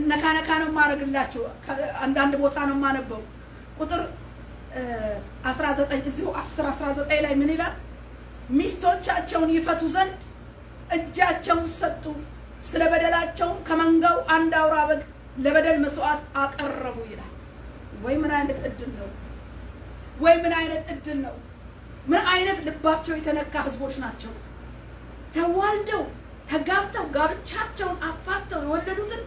ነካ ነው ማረግላችሁ። አንዳንድ ቦታ ነው ማነበው። ቁጥር 19 እዚሁ 10-19 ላይ ምን ይላል? ሚስቶቻቸውን ይፈቱ ዘንድ እጃቸውን ሰጡ፣ ስለ በደላቸውም ከመንጋው አንድ አውራ በግ ለበደል መስዋዕት አቀረቡ ይላል። ወይ ምን አይነት እድል ነው! ምን አይነት ልባቸው የተነካ ህዝቦች ናቸው! ተዋልደው ተጋብተው ጋብቻቸውን አፋተው የወለዱትን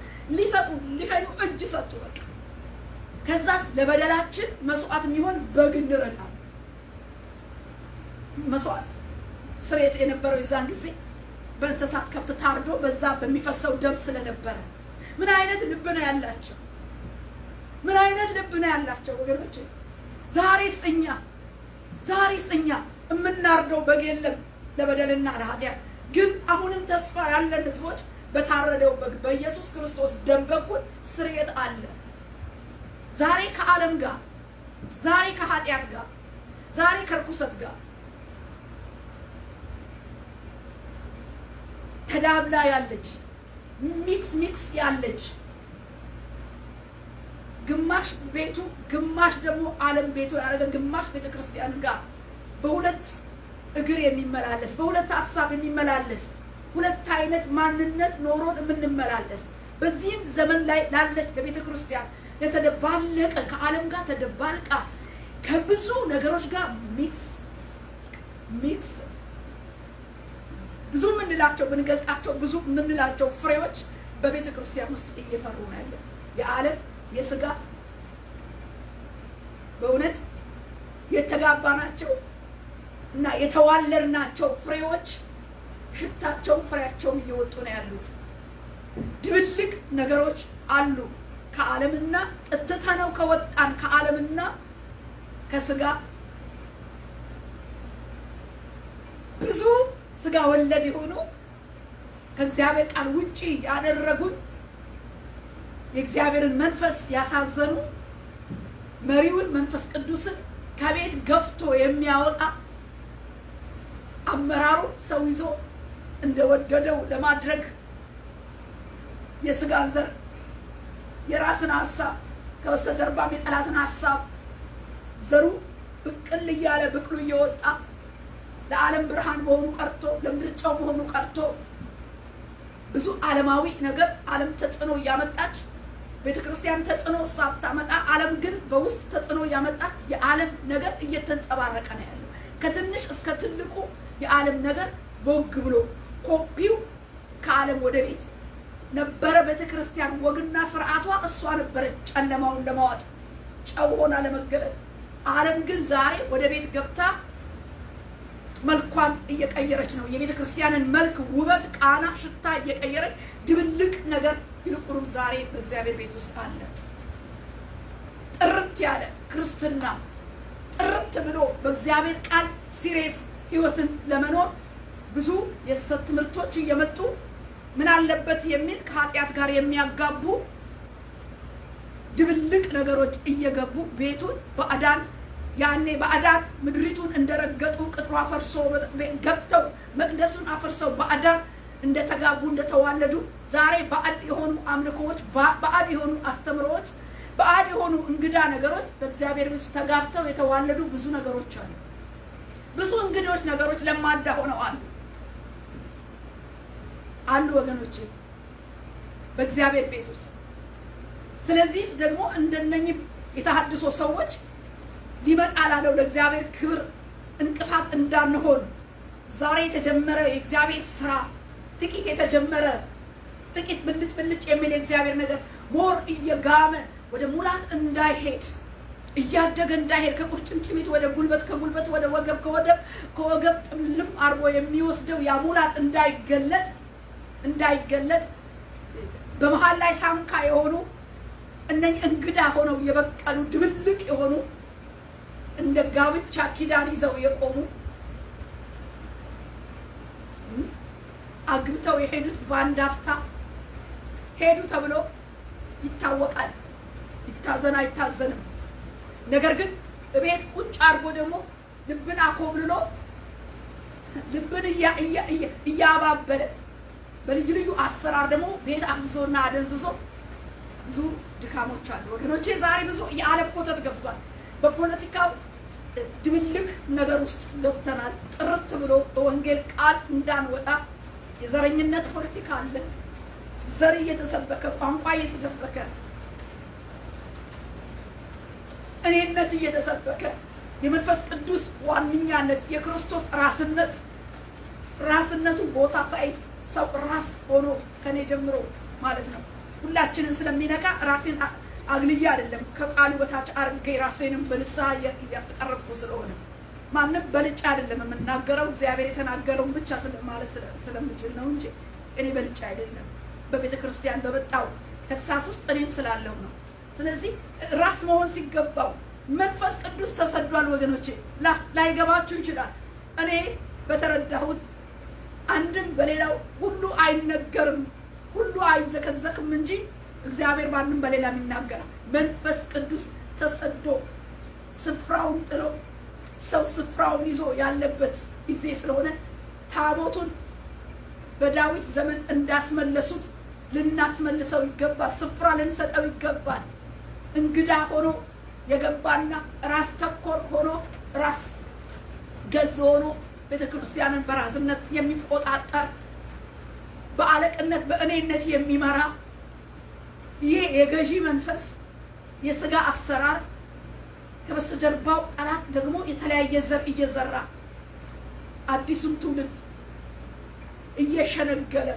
ሊፈኑ እጅ ሰጡ። በቃ ከዛስ ለበደላችን መስዋዕት የሚሆን በግ እንረዳለን። መስዋዕት ስርየት የነበረው የዛን ጊዜ በእንስሳት ከብት ታርዶ በዛ በሚፈሰው ደም ስለነበረ ምን አይነት ልብ ነው ያላቸው! ምን አይነት ልብ ነው ያላቸው ወገኖች? ዛሬስ እኛ የምናርደው በግ የለም ለበደልና ለኃጢአት። ግን አሁንም ተስፋ ያለን ህዝቦች በታረደው በግ በኢየሱስ ክርስቶስ ደም በኩል ስርየት አለ። ዛሬ ከዓለም ጋር፣ ዛሬ ከኃጢአት ጋር፣ ዛሬ ከርኩሰት ጋር ተዳብላ ያለች ሚክስ ያለች ግማሽ ቤቱ ግማሽ ደግሞ ዓለም ቤቱ ያደረገ ግማሽ ቤተክርስቲያን ጋር በሁለት እግር የሚመላለስ በሁለት ሀሳብ የሚመላለስ ሁለት አይነት ማንነት ኖሮን የምንመላለስ በዚህም ዘመን ላይ ላለች ለቤተ ክርስቲያን የተደባለቀ ከዓለም ጋር ተደባልቃ ከብዙ ነገሮች ጋር ሚክስ ብዙ የምንላቸው ብንገልጣቸው ብዙ የምንላቸው ፍሬዎች በቤተ ክርስቲያን ውስጥ እየፈሩ ነው ያለው። የዓለም የስጋ በእውነት የተጋባናቸው እና የተዋለድናቸው ፍሬዎች ሽታቸው ፍሬያቸውም እየወጡ ነው ያሉት። ድብልቅ ነገሮች አሉ። ከዓለምና ጥትተነው ከወጣን ከዓለምና ከስጋ ብዙ ስጋ ወለድ የሆኑ ከእግዚአብሔር ቃል ውጪ ያደረጉን የእግዚአብሔርን መንፈስ ያሳዘኑ መሪውን መንፈስ ቅዱስን ከቤት ገፍቶ የሚያወጣ አመራሩ ሰው ይዞ እንደወደደው ለማድረግ የስጋን ዘር የራስን ሐሳብ ከበስተጀርባም የጠላትን ሐሳብ ዘሩ ብቅል እያለ ብቅሉ እየወጣ ለዓለም ብርሃን መሆኑ ቀርቶ ለምድርጫው መሆኑ ቀርቶ ብዙ ዓለማዊ ነገር ዓለም ተጽዕኖ እያመጣች ቤተክርስቲያን ተጽዕኖ ሳታመጣ ዓለም ግን በውስጥ ተጽዕኖ እያመጣች የዓለም ነገር እየተንጸባረቀ ነው ያለው። ከትንሽ እስከ ትልቁ የዓለም ነገር ቦግ ብሎ ኮፒው ከዓለም ወደ ቤት ነበረ። ቤተክርስቲያን ወግና ስርዓቷ እሷ ነበረች ጨለማውን ለማዋጥ ጨው ሆና ለመገለጥ። ዓለም ግን ዛሬ ወደ ቤት ገብታ መልኳን እየቀየረች ነው። የቤተ ክርስቲያንን መልክ፣ ውበት፣ ቃና፣ ሽታ እየቀየረች ድብልቅ ነገር ይልቁንም ዛሬ በእግዚአብሔር ቤት ውስጥ አለ። ጥርት ያለ ክርስትና ጥርት ብሎ በእግዚአብሔር ቃል ሲሪየስ ህይወትን ለመኖር ብዙ የስተት ትምህርቶች እየመጡ ምን አለበት የሚል ከኃጢአት ጋር የሚያጋቡ ድብልቅ ነገሮች እየገቡ ቤቱን በአዳን ያኔ በአዳን ምድሪቱን እንደረገጡ ቅጥሯ ፈርሶ ገብተው መቅደሱን አፈርሰው በአዳን እንደተጋቡ እንደተዋለዱ ዛሬ ባዕድ የሆኑ አምልኮዎች፣ ባዕድ የሆኑ አስተምሮዎች፣ ባዕድ የሆኑ እንግዳ ነገሮች በእግዚአብሔር ውስጥ ተጋብተው የተዋለዱ ብዙ ነገሮች አሉ። ብዙ እንግዶች ነገሮች ለማዳ ሆነው አሉ ወገኖቼ በእግዚአብሔር ቤት ውስጥ። ስለዚህ ደግሞ እንደነኚህ የተሐድሶ ሰዎች ሊመጣ ላለው ለእግዚአብሔር ክብር እንቅፋት እንዳንሆን ዛሬ የተጀመረ የእግዚአብሔር ስራ ጥቂት የተጀመረ ጥቂት ብልጭ የሚል የእግዚአብሔር ነገር ሞር እየጋመ ወደ ሙላት እንዳይሄድ እያደገ እንዳይሄድ ከቁርጭምጭሚት ወደ ጉልበት ከጉልበት ወደ ወገብ ከወገብ ጥምልም አርጎ የሚወስደው ያ ሙላት እንዳይገለጥ በመሃል ላይ ሳንካ የሆኑ እነኚህ እንግዳ ሆነው የበቀሉ ድብልቅ የሆኑ እንደ ጋብቻ ኪዳን ይዘው የቆሙ አግብተው የሄዱት በአንድ አፍታ ሄዱ ተብሎ ይታወቃል። ይታዘን አይታዘንም። ነገር ግን እቤት ቁጭ አድርጎ ደግሞ ልብን አኮብልሎ ልብን እያባበለ በልዩ ልዩ አሰራር ደግሞ ቤት አፍዝዞና አደንዝዞ ብዙ ድካሞች አሉ ወገኖቼ። ዛሬ ብዙ የዓለም ኮተት ገብቷል። በፖለቲካው ድብልቅ ነገር ውስጥ ገብተናል። ጥርት ብሎ በወንጌል ቃል እንዳንወጣ የዘረኝነት ፖለቲካ አለ። ዘር እየተሰበከ ቋንቋ እየተሰበከ እኔነት እየተሰበከ የመንፈስ ቅዱስ ዋንኛነት የክርስቶስ ራስነቱ ቦታ ሳይዝ ሰው ራስ ሆኖ ከኔ ጀምሮ ማለት ነው ሁላችንን ስለሚነካ ራሴን አግልዬ አይደለም ከቃሉ በታች አርጌ ራሴንም በንስሐ እያቀረብኩ ስለሆነ ማንም በልጭ አይደለም የምናገረው እግዚአብሔር የተናገረውን ብቻ ስለማለት ስለምችል ነው እንጂ እኔ በልጭ አይደለም። በቤተ ክርስቲያን በመጣው ተክሳስ ውስጥ እኔም ስላለው ነው። ስለዚህ ራስ መሆን ሲገባው መንፈስ ቅዱስ ተሰዷል ወገኖቼ። ላይገባችሁ ይችላል። እኔ በተረዳሁት አንድም በሌላው ሁሉ አይነገርም፣ ሁሉ አይዘከዘክም እንጂ እግዚአብሔር ማንም በሌላ ይናገራል። መንፈስ ቅዱስ ተሰዶ ስፍራውን ጥሎ ሰው ስፍራውን ይዞ ያለበት ጊዜ ስለሆነ ታቦቱን በዳዊት ዘመን እንዳስመለሱት ልናስመልሰው ይገባል። ስፍራ ልንሰጠው ይገባል። እንግዳ ሆኖ የገባና ራስ ተኮር ሆኖ ራስ ገዝ ሆኖ ቤተክርስቲያንን በራስነት የሚቆጣጠር በአለቅነት በእኔነት የሚመራ ይህ የገዢ መንፈስ የሥጋ አሰራር ከበስተጀርባው ጠላት ደግሞ የተለያየ ዘር እየዘራ አዲሱን ትውልድ እየሸነገለ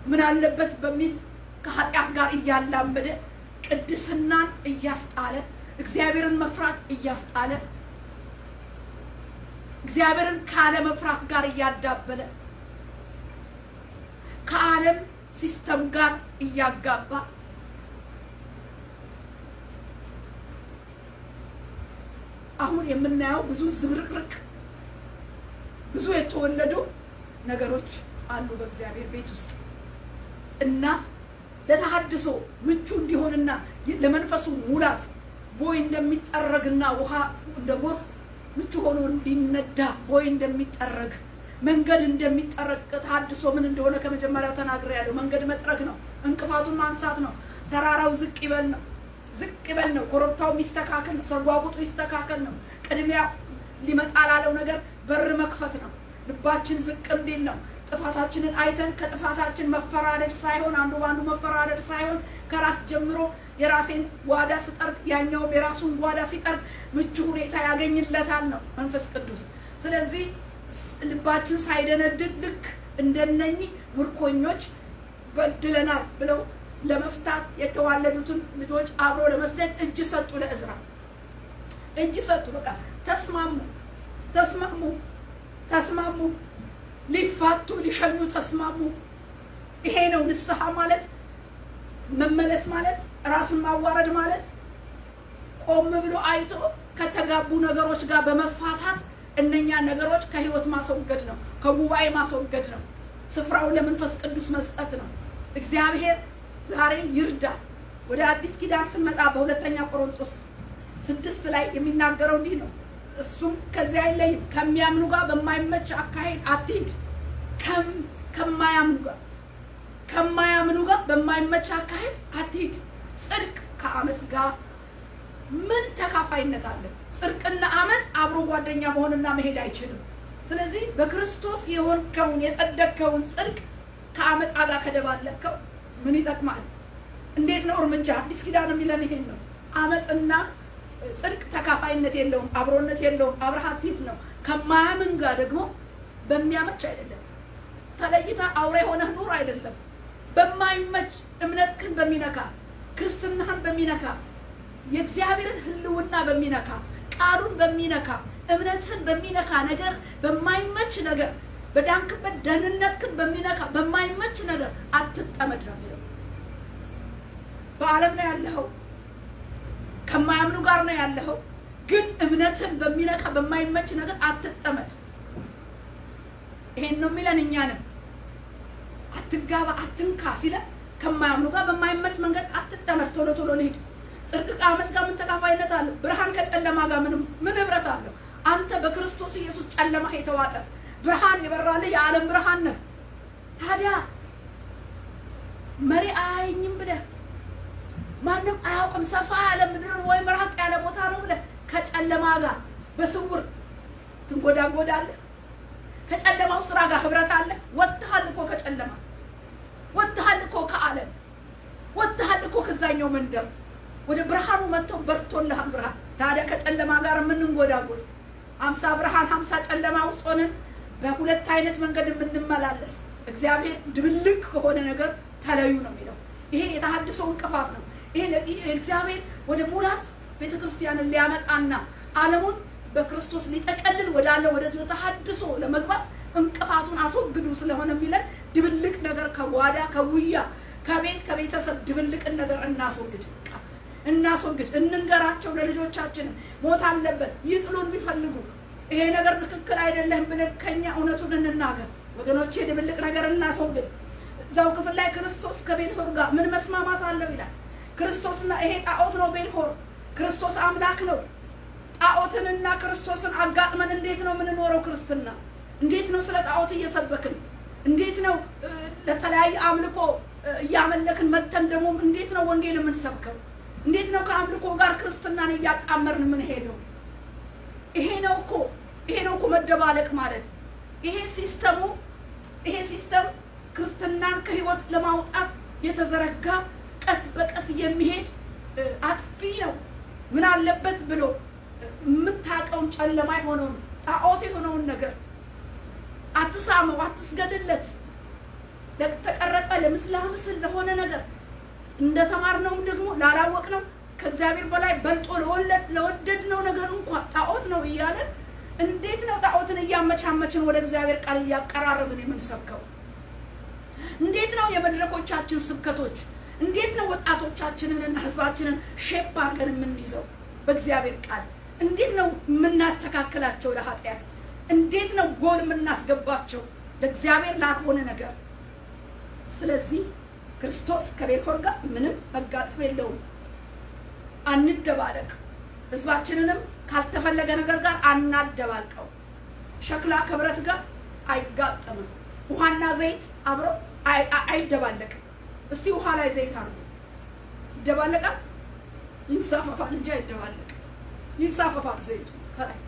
ምን አለበት በሚል ከኃጢአት ጋር እያላመደ ቅድስናን እያስጣለ እግዚአብሔርን መፍራት እያስጣለ እግዚአብሔርን ካለ መፍራት ጋር እያዳበለ ከዓለም ሲስተም ጋር እያጋባ አሁን የምናየው ብዙ ዝብርቅርቅ ብዙ የተወለዱ ነገሮች አሉ በእግዚአብሔር ቤት ውስጥ እና ለተሐድሶ ምቹ እንዲሆንና ለመንፈሱ ሙላት ቦይ እንደሚጠረግና ውሃ እንደ ጎርፍ ምቹ ሆኖ እንዲነዳ ቦይ እንደሚጠረግ መንገድ እንደሚጠረግ ተሐድሶ ምን እንደሆነ ከመጀመሪያው ተናግሬያለሁ። መንገድ መጥረግ ነው። እንቅፋቱን ማንሳት ነው። ተራራው ዝቅ ይበል ነው። ዝቅ ይበል ነው። ኮረብታው የሚስተካከል ነው። ሰርጓጉጡ ይስተካከል ነው። ቅድሚያ ሊመጣ ላለው ነገር በር መክፈት ነው። ልባችን ዝቅ እንዲል ነው። ጥፋታችንን አይተን ከጥፋታችን መፈራረድ ሳይሆን አንዱ ባንዱ መፈራረድ ሳይሆን ከራስ ጀምሮ የራሴን ጓዳ ስጠርግ ያኛው የራሱን ጓዳ ሲጠርግ ምቹ ሁኔታ ያገኝለታል ነው መንፈስ ቅዱስ። ስለዚህ ልባችን ሳይደነድን ልክ እንደነኚህ ምርኮኞች በድለናል ብለው ለመፍታት የተዋለዱትን ልጆች አብሮ ለመስደድ እጅ ሰጡ። ለእዝራ እጅ ሰጡ። በቃ ተስማሙ። ሊፋቱ ሊሸኙ ተስማሙ። ይሄ ነው ንስሐ ማለት፣ መመለስ ማለት፣ ራስን ማዋረድ ማለት። ቆም ብሎ አይቶ ከተጋቡ ነገሮች ጋር በመፋታት እነኛ ነገሮች ከህይወት ማስወገድ ነው፣ ከጉባኤ ማስወገድ ነው፣ ስፍራውን ለመንፈስ ቅዱስ መስጠት ነው። እግዚአብሔር ዛሬ ይርዳ። ወደ አዲስ ኪዳን ስንመጣ በሁለተኛ ቆሮንቶስ 6 ላይ የሚናገረው እንዲህ ነው። እሱም ከዚያ አይለይም፣ ከሚያምኑ ጋር በማይመች አካሄድ አትሂድ። ከማያምኑ ጋር በማይመች አካሄድ አትሂድ። ጽድቅ ከአመፅ ጋር ምን ተካፋይነት አለ? ጽድቅና አመፅ አብሮ ጓደኛ መሆንና መሄድ አይችልም። ስለዚህ በክርስቶስ የሆንከውን የጸደቅከውን ጽድቅ ከአመፅ ጋር ከደባለቅከው ምን ይጠቅማል? እንዴት ነው እርምጃ? አዲስ ኪዳን የሚለን ይሄን ነው። አመፅና ጽድቅ ተካፋይነት የለውም፣ አብሮነት የለውም። አብረሃት ሂድ ነው። ከማያምን ጋር ደግሞ በሚያመች አይደለም፣ ተለይታ አውሬ ሆነህ ኑር አይደለም። በማይመች እምነትህን በሚነካ ክርስትናህን በሚነካ የእግዚአብሔርን ሕልውና በሚነካ ቃሉን በሚነካ እምነትህን በሚነካ ነገር በማይመች ነገር በዳንክበት ደህንነትህን በሚነካ በማይመች ነገር አትጠመድ ነው የሚለው። በዓለም ነው ያለኸው፣ ከማያምኑ ጋር ነው ያለኸው። ግን እምነትህን በሚነካ በማይመች ነገር አትጠመድ። ይሄን ነው የሚለን እኛንም። አትጋባ አትንካ ሲለን ከማያምኑ ጋር በማይመች መንገድ አትጠመድ። ቶሎ ቶሎ ልሂድ። ጽድቅ ከአመፅ ጋር ምን ተካፋይነት አለው? ብርሃን ከጨለማ ጋር ምን ህብረት አለው? አንተ በክርስቶስ ኢየሱስ ጨለማ የተዋጠ ብርሃን የበራልህ የዓለም ብርሃን ነህ። ታዲያ መሪ አያየኝም ብለህ ማንም አያውቅም ሰፋ ያለ ምድር ወይም ራቅ ያለ ቦታ ነው ብለህ ከጨለማ ጋር በስውር ትንጎዳጎዳለህ። ከጨለማው ስራ ጋር ህብረት አለ። ወጥተሃል እኮ ከጨለማ፣ ወጥተሃል እኮ ከዓለም፣ ወጥተሃል እኮ ከዛኛው መንደር። ወደ ብርሃኑ መጥቶ በርቶልሃል ብርሃን። ታዲያ ከጨለማ ጋር የምንጎዳጎድ 50 ብርሃን 50 ጨለማ ውስጥ ሆነን በሁለት አይነት መንገድ የምንመላለስ እግዚአብሔር ድብልቅ ከሆነ ነገር ተለዩ ነው የሚለው። ይሄ የተሐድሶ እንቅፋት ነው። ይሄ እግዚአብሔር ወደ ሙላት ቤተክርስቲያንን ሊያመጣና ዓለሙን በክርስቶስ ሊጠቀልል ወዳለው ወደዚህ ተሐድሶ ለመግባት እንቅፋቱን አስወግዱ ስለሆነ የሚለን ድብልቅ ነገር ከጓዳ ከጉያ ከቤት ከቤተሰብ ድብልቅን ነገር እናስወግድ። እናስወግድ፣ እንንገራቸው ለልጆቻችን። ሞት አለበት ይጥሉን ቢፈልጉ ይሄ ነገር ትክክል አይደለም ብለን ከኛ እውነቱን እንናገር ወገኖቼ። ድብልቅ ነገር እናስወግድ። እዛው ክፍል ላይ ክርስቶስ ከቤልሆር ጋር ምን መስማማት አለው ይላል። ክርስቶስና ይሄ ጣዖት ነው ቤልሆር፣ ክርስቶስ አምላክ ነው። ጣዖትንና ክርስቶስን አጋጥመን እንዴት ነው የምንኖረው ክርስትና? እንዴት ነው ስለ ጣዖት እየሰበክን? እንዴት ነው ለተለያየ አምልኮ እያመለክን መተን ደግሞ እንዴት ነው ወንጌል የምንሰብከው? እንዴት ነው ከአምልኮ ጋር ክርስትናን እያጣመርን ምን ሄደው? ይሄ ነው እኮ መደባለቅ ማለት። ይሄ ሲስተም ክርስትናን ከህይወት ለማውጣት የተዘረጋ ቀስ በቀስ የሚሄድ አጥፊ ነው። ምን አለበት ብሎ የምታውቀውን ጨለማ የሆነውን ጣዖት የሆነውን ነገር አትሳመው፣ አትስገድለት። ለተቀረጸ ለምስል ለሆነ ነገር እንደተማርነውም ደግሞ ላላወቅነው ከእግዚአብሔር በላይ በልጦ ለወደድነው ነገር እንኳን ጣዖት ነው እያለን እንዴት ነው ጣዖትን እያመቻመችን ወደ እግዚአብሔር ቃል እያቀራረብን የምንሰብከው? እንዴት ነው የመድረኮቻችን ስብከቶች? እንዴት ነው ወጣቶቻችንንና ህዝባችንን ሼፕ አድርገን የምንይዘው በእግዚአብሔር ቃል? እንዴት ነው የምናስተካክላቸው ለኃጢአት? እንዴት ነው ጎል የምናስገባቸው ለእግዚአብሔር ላልሆነ ነገር? ስለዚህ ክርስቶስ ከቤልሆር ጋር ምንም መጋጠም የለውም። አንደባለቅ። ህዝባችንንም ካልተፈለገ ነገር ጋር አናደባልቀው። ሸክላ ከብረት ጋር አይጋጠምም። ውሃና ዘይት አብሮ አይደባለቅም። እስቲ ውሃ ላይ ዘይት አድርጎ ይደባለቃል? ይንሳፈፋል እንጂ አይደባለቅም። ይንሳፈፋል ዘይቱ ከላይ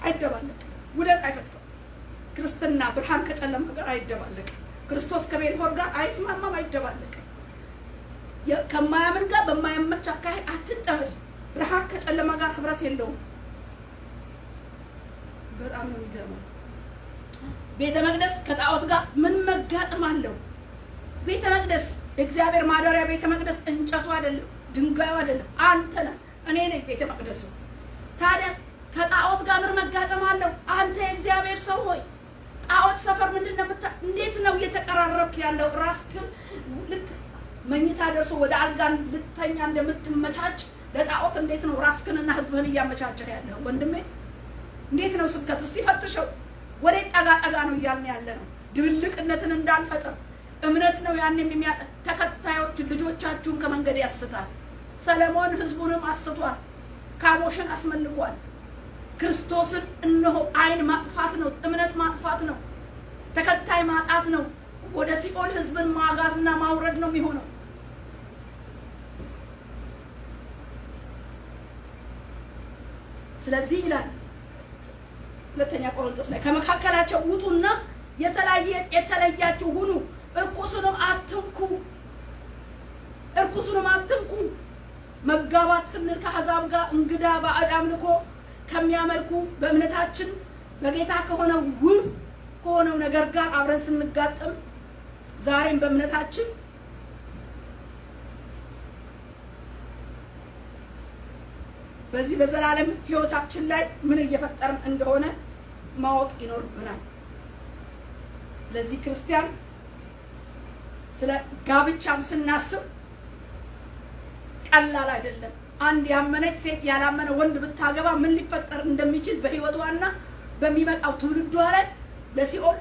አይደባለቅም። ውደት አይፈጥርም። ክርስትና ብርሃን ከጨለማ ጋር አይደባለቅም። ክርስቶስ ከቤልሆር ጋር አይስማማም፣ አይደባለቅም። ከማያምን ጋር በማያመች አካሄድ አትጠመድ። ብርሃን ከጨለማ ጋር ህብረት የለውም። በጣም ነው የሚገርመው። ቤተ መቅደስ ከጣዖት ጋር ምን መጋጠም አለው? ቤተ መቅደስ የእግዚአብሔር ማደሪያ ቤተ መቅደስ እንጨቱ አይደለም፣ ድንጋዩ አይደለም፣ አንተ ነህ፣ እኔ ነኝ ቤተ መቅደሱ። ታዲያስ ከጣዖት ጋር ምን መጋጠም አለው? አንተ የእግዚአብሔር ሰው ሆይ ጣዖት ሰፈር ምንድነው? እንዴት ነው እየተቀራረብክ ያለው? ራስህን ልክ መኝታ ደርሶ ወደ አልጋን ልተኛ እንደምትመቻች ለጣዖት እንዴት ነው ራስህንና ህዝብህን እያመቻቸህ ያለው? ወንድሜ እንዴት ነው ስብከት? እስቲ ፈትሸው። ወደ ጠጋ ነው እያልን ያለ ነው። ድብልቅነትን እንዳንፈጥር እምነት ነው ያን የሚያጠ ተከታዮች ልጆቻችሁን ከመንገድ ያስታል። ሰለሞን ህዝቡንም አስቷል። ካሞሽን አስመልኳል። ክርስቶስን እነሆ አይን ማጥፋት ነው፣ እምነት ማጥፋት ነው፣ ተከታይ ማጣት ነው። ወደ ሲኦል ህዝብን ማጋዝና ማውረድ ነው የሚሆነው። ስለዚህ ይላል ሁለተኛ ቆሮንቶስ ላይ ከመካከላቸው ውጡና የተለያችሁ ሁኑ፣ እርኩሱንም አትንኩ። መጋባት ስንል ከአሕዛብ ጋር እንግዳ ባዕድ አምልኮ ከሚያመልኩ በእምነታችን በጌታ ከሆነው ውብ ከሆነው ነገር ጋር አብረን ስንጋጠም ዛሬም በእምነታችን በዚህ በዘላለም ህይወታችን ላይ ምን እየፈጠርን እንደሆነ ማወቅ ይኖርብናል። ስለዚህ ክርስቲያን ስለ ጋብቻም ስናስብ ቀላል አይደለም። አንድ ያመነች ሴት ያላመነ ወንድ ብታገባ ምን ሊፈጠር እንደሚችል በህይወቷና በሚመጣው ትውልዷ ላይ ለሲኦል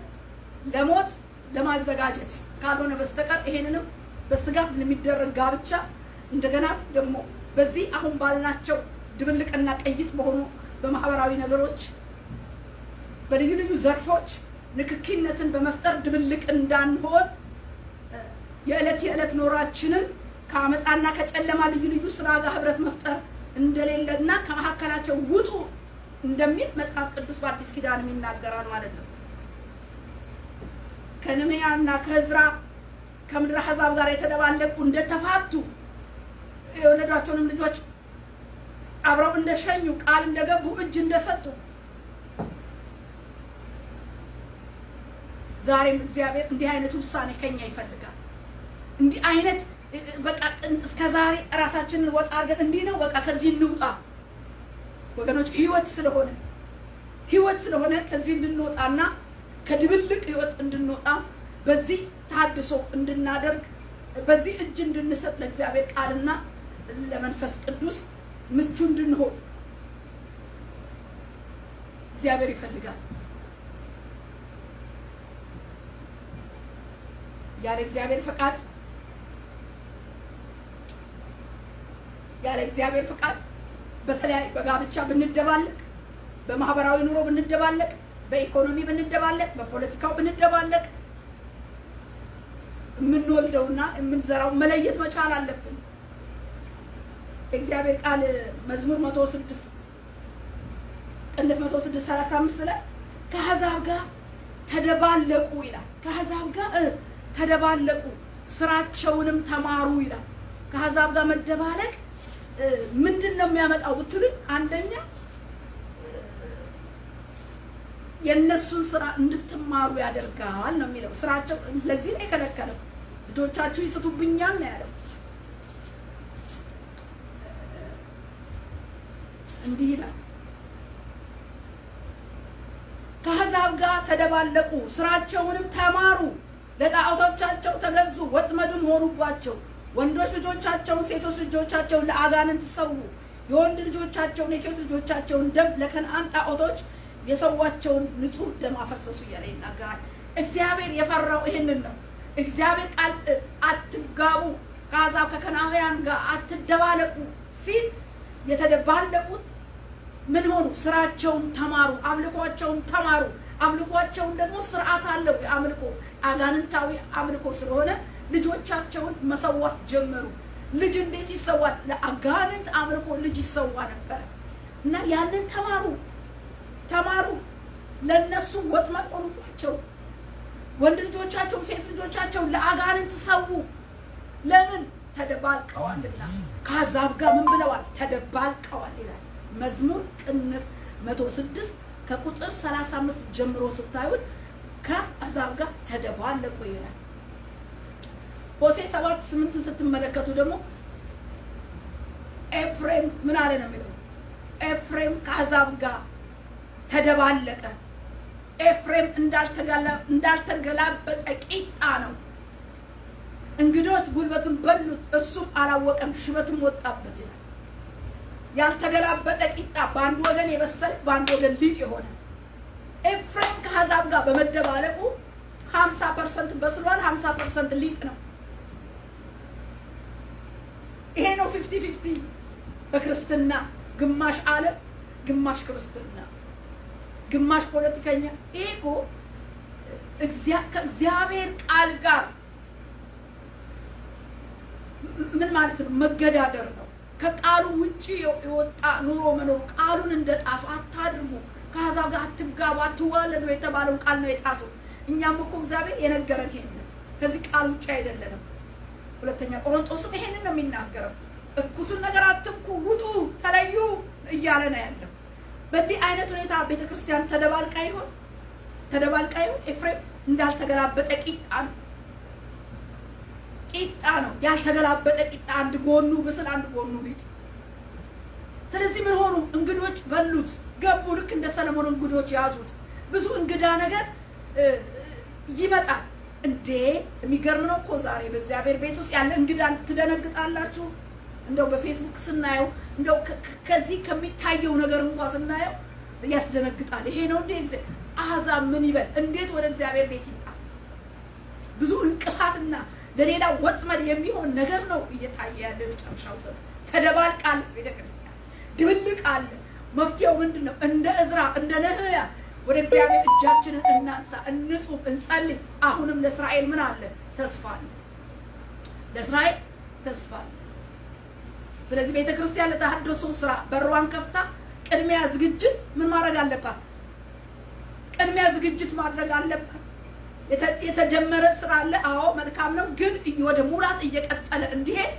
ለሞት ለማዘጋጀት ካልሆነ በስተቀር ይሄንንም በስጋ ለሚደረግ ጋብቻ እንደገና ደግሞ በዚህ አሁን ባልናቸው ድብልቅና ቀይጥ በሆኑ በማህበራዊ ነገሮች በልዩ ልዩ ዘርፎች ንክኪነትን በመፍጠር ድብልቅ እንዳንሆን የዕለት ኖራችንን ከአመፃና ከጨለማ ልዩ ልዩ ስራ ጋር ህብረት መፍጠር እንደሌለና ከመካከላቸው ውጡ እንደሚል መጽሐፍ ቅዱስ በአዲስ ኪዳን ይናገራል ማለት ነው። ከነህምያና ከዕዝራ ከምድረ አሕዛብ ጋር የተደባለቁ እንደተፋቱ የወለዷቸውንም ልጆች አብረው እንደሸኙ ቃል እንደገቡ እጅ እንደሰጡ ዛሬም እግዚአብሔር እንዲህ አይነት ውሳኔ ከኛ ይፈልጋል። እንዲህ አይነት በቃ እስከዛሬ ራሳችንን ወጣ አድርገን እንዲህ ነው በቃ ከዚህ እንውጣ ወገኖች። ህይወት ስለሆነ ከዚህ እንድንወጣና ከድብልቅ ህይወት እንድንወጣ በዚህ ታድሶ እንድናደርግ በዚህ እጅ እንድንሰጥ ለእግዚአብሔር ቃልና ለመንፈስ ቅዱስ ምቹ እንድንሆን እግዚአብሔር ይፈልጋል። ያለ እግዚአብሔር ፈቃድ በተለያየ በጋብቻ ብንደባለቅ፣ በማህበራዊ ኑሮ ብንደባለቅ፣ በኢኮኖሚ ብንደባለቅ፣ በፖለቲካው ብንደባለቅ የምንወልደውና የምንዘራው መለየት መቻል አለብን። እግዚአብሔር ቃል መዝሙር 106 ቅንፍ 106:35 ላይ ከአሕዛብ ጋር ተደባለቁ ይላል። ከአሕዛብ ጋር ተደባለቁ ስራቸውንም ተማሩ ይላል። ከአሕዛብ ጋር መደባለቅ ምንድን ነው የሚያመጣው ብትሉኝ፣ አንደኛ የእነሱን ስራ እንድትማሩ ያደርጋል ነው የሚለው። ስራቸው ለዚህ ነው የከለከለው። ልጆቻችሁ ይስቱብኛል ነው ያለው። እንዲህ ይላል፣ ከአሕዛብ ጋር ተደባለቁ ስራቸውንም ተማሩ፣ ለጣዖቶቻቸው ተገዙ፣ ወጥመድም ሆኑባቸው። ወንዶች ልጆቻቸውን ሴቶች ልጆቻቸውን ለአጋንንት ሰው፣ የወንድ ልጆቻቸውን የሴት ልጆቻቸውን ደም ለከነዓን ጣዖቶች የሰዋቸውን ንጹህ ደም አፈሰሱ እያለ ይናገራል። እግዚአብሔር የፈራው ይህንን ነው። እግዚአብሔር ቃል አትጋቡ፣ ከአሕዛብ ከከነዓናውያን ጋር አትደባለቁ ሲል የተደባለቁት ምን ሆኑ? ስራቸውን ተማሩ፣ አምልኳቸውን ተማሩ። አምልኳቸውን ደግሞ ስርዓት አለው። የአምልኮ አጋንንታዊ አምልኮ ስለሆነ ልጆቻቸውን መሰዋት ጀመሩ። ልጅ እንዴት ይሰዋል? ለአጋንንት አምልኮ ልጅ ይሰዋ ነበር እና ያንን ተማሩ። ለነሱ ወጥመድ ሆኑባቸው። ወንድ ልጆቻቸው ሴት ልጆቻቸው ለአጋንንት ሰው። ለምን? ተደባልቀዋልና። ከአሕዛብ ጋር ምን ብለዋል? ተደባልቀዋል ይላል መዝሙር ቅንፍ 106 ከቁጥር 35 ጀምሮ ስታዩት ከአሕዛብ ጋር ተደባለቁ ይላል። ሆሴዕ 7:8 ስትመለከቱ ደግሞ ኤፍሬም ምን አለ ነው የሚለው? ኤፍሬም ከአሕዛብ ጋር ተደባለቀ። ኤፍሬም እንዳልተገላበጠ ቂጣ ነው። እንግዶች ጉልበቱን በሉት፣ እርሱም አላወቀም፣ ሽበትም ወጣበት ይላል። ያልተገላበጠ ቂጣ፣ በአንድ ወገን የበሰለ በአንድ ወገን ሊጥ የሆነ ኤፍሬም ከአሕዛብ ጋር በመደባለቁ 50% በስሏል፣ 50% ሊጥ ነው። ይሄ ነው 50-50 በክርስትና። ግማሽ ዓለም ግማሽ ክርስትና፣ ግማሽ ፖለቲከኛ። ይሄ እኮ ከእግዚአብሔር ቃል ጋር ምን ማለት ነው? መገዳደር ነው። ከቃሉ ውጪ የወጣ ኑሮ መኖር፣ ቃሉን እንደጣሱ አታድርጉ፣ ከአሕዛብ ጋር አትጋቡ፣ አትዋለዱ የተባለውን ቃል ነው የጣሱት። እኛም እኮ እግዚአብሔር የነገረን ይሄንን፣ ከዚህ ቃል ውጪ አይደለንም። ሁለተኛ ቆሮንቶስም ይሄንን ነው የሚናገረው። እኩሱን ነገር አትንኩ፣ ውጡ፣ ተለዩ እያለ ነው ያለው። በዚህ አይነት ሁኔታ ቤተክርስቲያን ተደባልቃ ይሆን? ኤፍሬም እንዳልተገላበጠ ቂጣ ነው። ያልተገላበጠ ቂጣ፣ አንድ ጎኑ ብስል አንድ ጎኑ ሊጥ። ስለዚህ ምን ሆኑ? እንግዶች በሉት፣ ገቡ። ልክ እንደ ሰለሞን እንግዶች ያዙት። ብዙ እንግዳ ነገር ይመጣል። እንዴ የሚገርም ነው እኮ ዛሬ በእግዚአብሔር ቤት ውስጥ ያለ እንግዳ ትደነግጣላችሁ። እንደው በፌስቡክ ስናየው፣ እንደው ከዚህ ከሚታየው ነገር እንኳን ስናየው ያስደነግጣል። ይሄ ነው እንዴ? አሕዛብ ምን ይበል? እንዴት ወደ እግዚአብሔር ቤት ይምጣ? ብዙ እንቅፋትና ለሌላ ወጥመድ የሚሆን ነገር ነው እየታየ ያለ። መጨረሻው ዘመን ተደባልቃለች ቤተክርስቲያን፣ ድብልቅ አለ። መፍትሄው ምንድን ነው? እንደ እዝራ እንደ ነህምያ ወደ እግዚአብሔር እጃችንን እናንሳ፣ እንጹም፣ እንጸልይ። አሁንም ለእስራኤል ምን አለ? ተስፋ አለ። ለእስራኤል ተስፋ አለ። ስለዚህ ቤተክርስቲያን ለተሐድሶ ስራ በሯን ከፍታ ቅድሚያ ዝግጅት ምን ማድረግ አለባት? ቅድሚያ ዝግጅት ማድረግ አለባት። የተጀመረ ስራ አለ። አዎ መልካም ነው፣ ግን ወደ ሙላት እየቀጠለ እንዲሄድ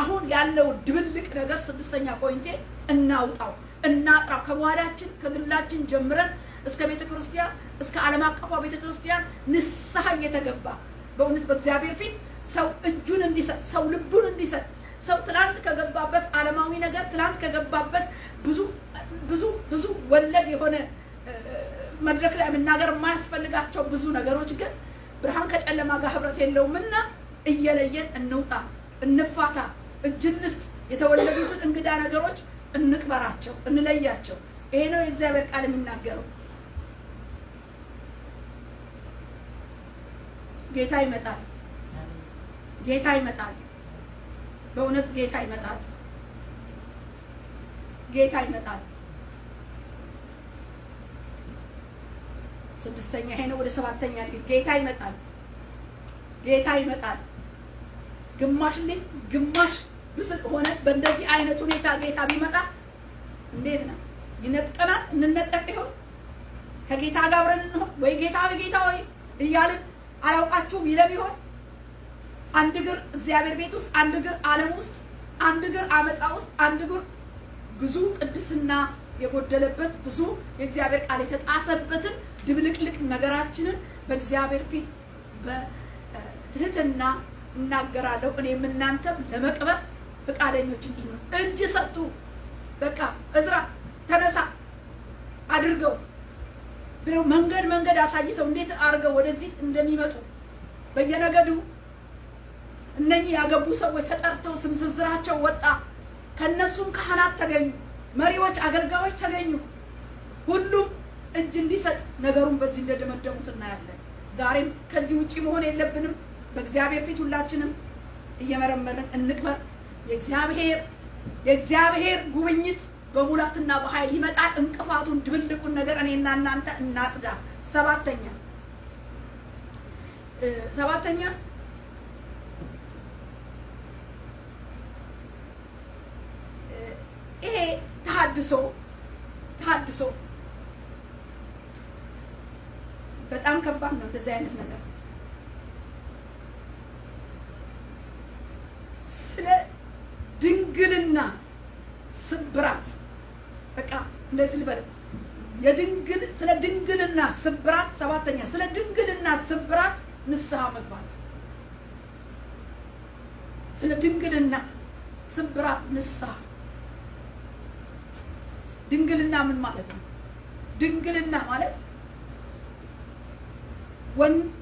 አሁን ያለው ድብልቅ ነገር 6ኛ ፖይንቴ እናውጣው፣ እናጥራው። ከጓዳችን ከግላችን ጀምረን እስከ ቤተክርስቲያን እስከ ዓለም አቀፏ ቤተክርስቲያን ንስሐ እየተገባ በእውነት በእግዚአብሔር ፊት ሰው እጁን እንዲሰጥ፣ ሰው ልቡን እንዲሰጥ፣ ሰው ትላንት ከገባበት ዓለማዊ ነገር ትላንት ከገባበት ብዙ ወለድ የሆነ መድረክ ላይ መናገር የማያስፈልጋቸው ብዙ ነገሮች ግን ብርሃን ከጨለማ ጋር ህብረት የለውምና እየለየን እንውጣ፣ እንፋታ፣ እጅ እንስጥ። የተወለዱትን እንግዳ ነገሮች እንቅበራቸው፣ እንለያቸው። ይሄ ነው የእግዚአብሔር ቃል የሚናገረው። ጌታ ይመጣል። ጌታ ይመጣል። በእውነት ጌታ ይመጣል። ጌታ ይመጣል። ስድስተኛ ይሄ ነው። ወደ ሰባተኛ ጌታ ይመጣል። ጌታ ይመጣል። ግማሽ ሊት ግማሽ ብስል ሆነ በእንደዚህ አይነት ሁኔታ ጌታ ቢመጣ እንዴት ነው? ይነጥቀናል? እንነጠቅ ይሆን? ከጌታ ጋር አብረን እንሆን ወይ? ጌታ ሆይ ጌታ ሆይ እያልን አላውቃችሁም ይለን ይሆን? አንድ እግር እግዚአብሔር ቤት ውስጥ፣ አንድ እግር ዓለም ውስጥ፣ አንድ እግር አመፃ ውስጥ፣ አንድ እግር ብዙ ቅድስና የጎደለበት ብዙ የእግዚአብሔር ቃል የተጣሰበትን ድብልቅልቅ ነገራችንን በእግዚአብሔር ፊት በትህትና እናገራለሁ። እኔም እናንተም ለመቅበር ፈቃደኞች እንድንሆን እጅ ሰጡ። በቃ እዝራ ተነሳ አድርገው ብለው መንገድ አሳይተው እንዴት አድርገው ወደዚህ እንደሚመጡ በየነገዱ እነኚህ ያገቡ ሰዎች ተጠርተው ስም ዝርዝራቸው ወጣ። ከነሱም ካህናት ተገኙ፣ መሪዎች፣ አገልጋዮች ተገኙ። ሁሉም እጅ እንዲሰጥ ነገሩን በዚህ እንደደመደሙት እናያለን። ዛሬም ከዚህ ውጪ መሆን የለብንም። በእግዚአብሔር ፊት ሁላችንም እየመረመርን እንቅበር። የእግዚአብሔር ጉብኝት በሙላትና በኃይል ይመጣል። እንቅፋቱን ድብልቁን ነገር እኔና እናንተ እናጽዳ። ሰባተኛ ይሄ ተሐድሶ በጣም ከባድ ነው። እንደዚህ አይነት ነገር ስለ ድንግልና ስብራት በቃ እንደዚህ ልበል። ስለ ድንግልና ስብራት ሰባተኛ ስለ ድንግልና ስብራት ንስሐ መግባት። ስለ ድንግልና ስብራት ንስሐ። ድንግልና ምን ማለት ነው? ድንግልና ማለት ወንድ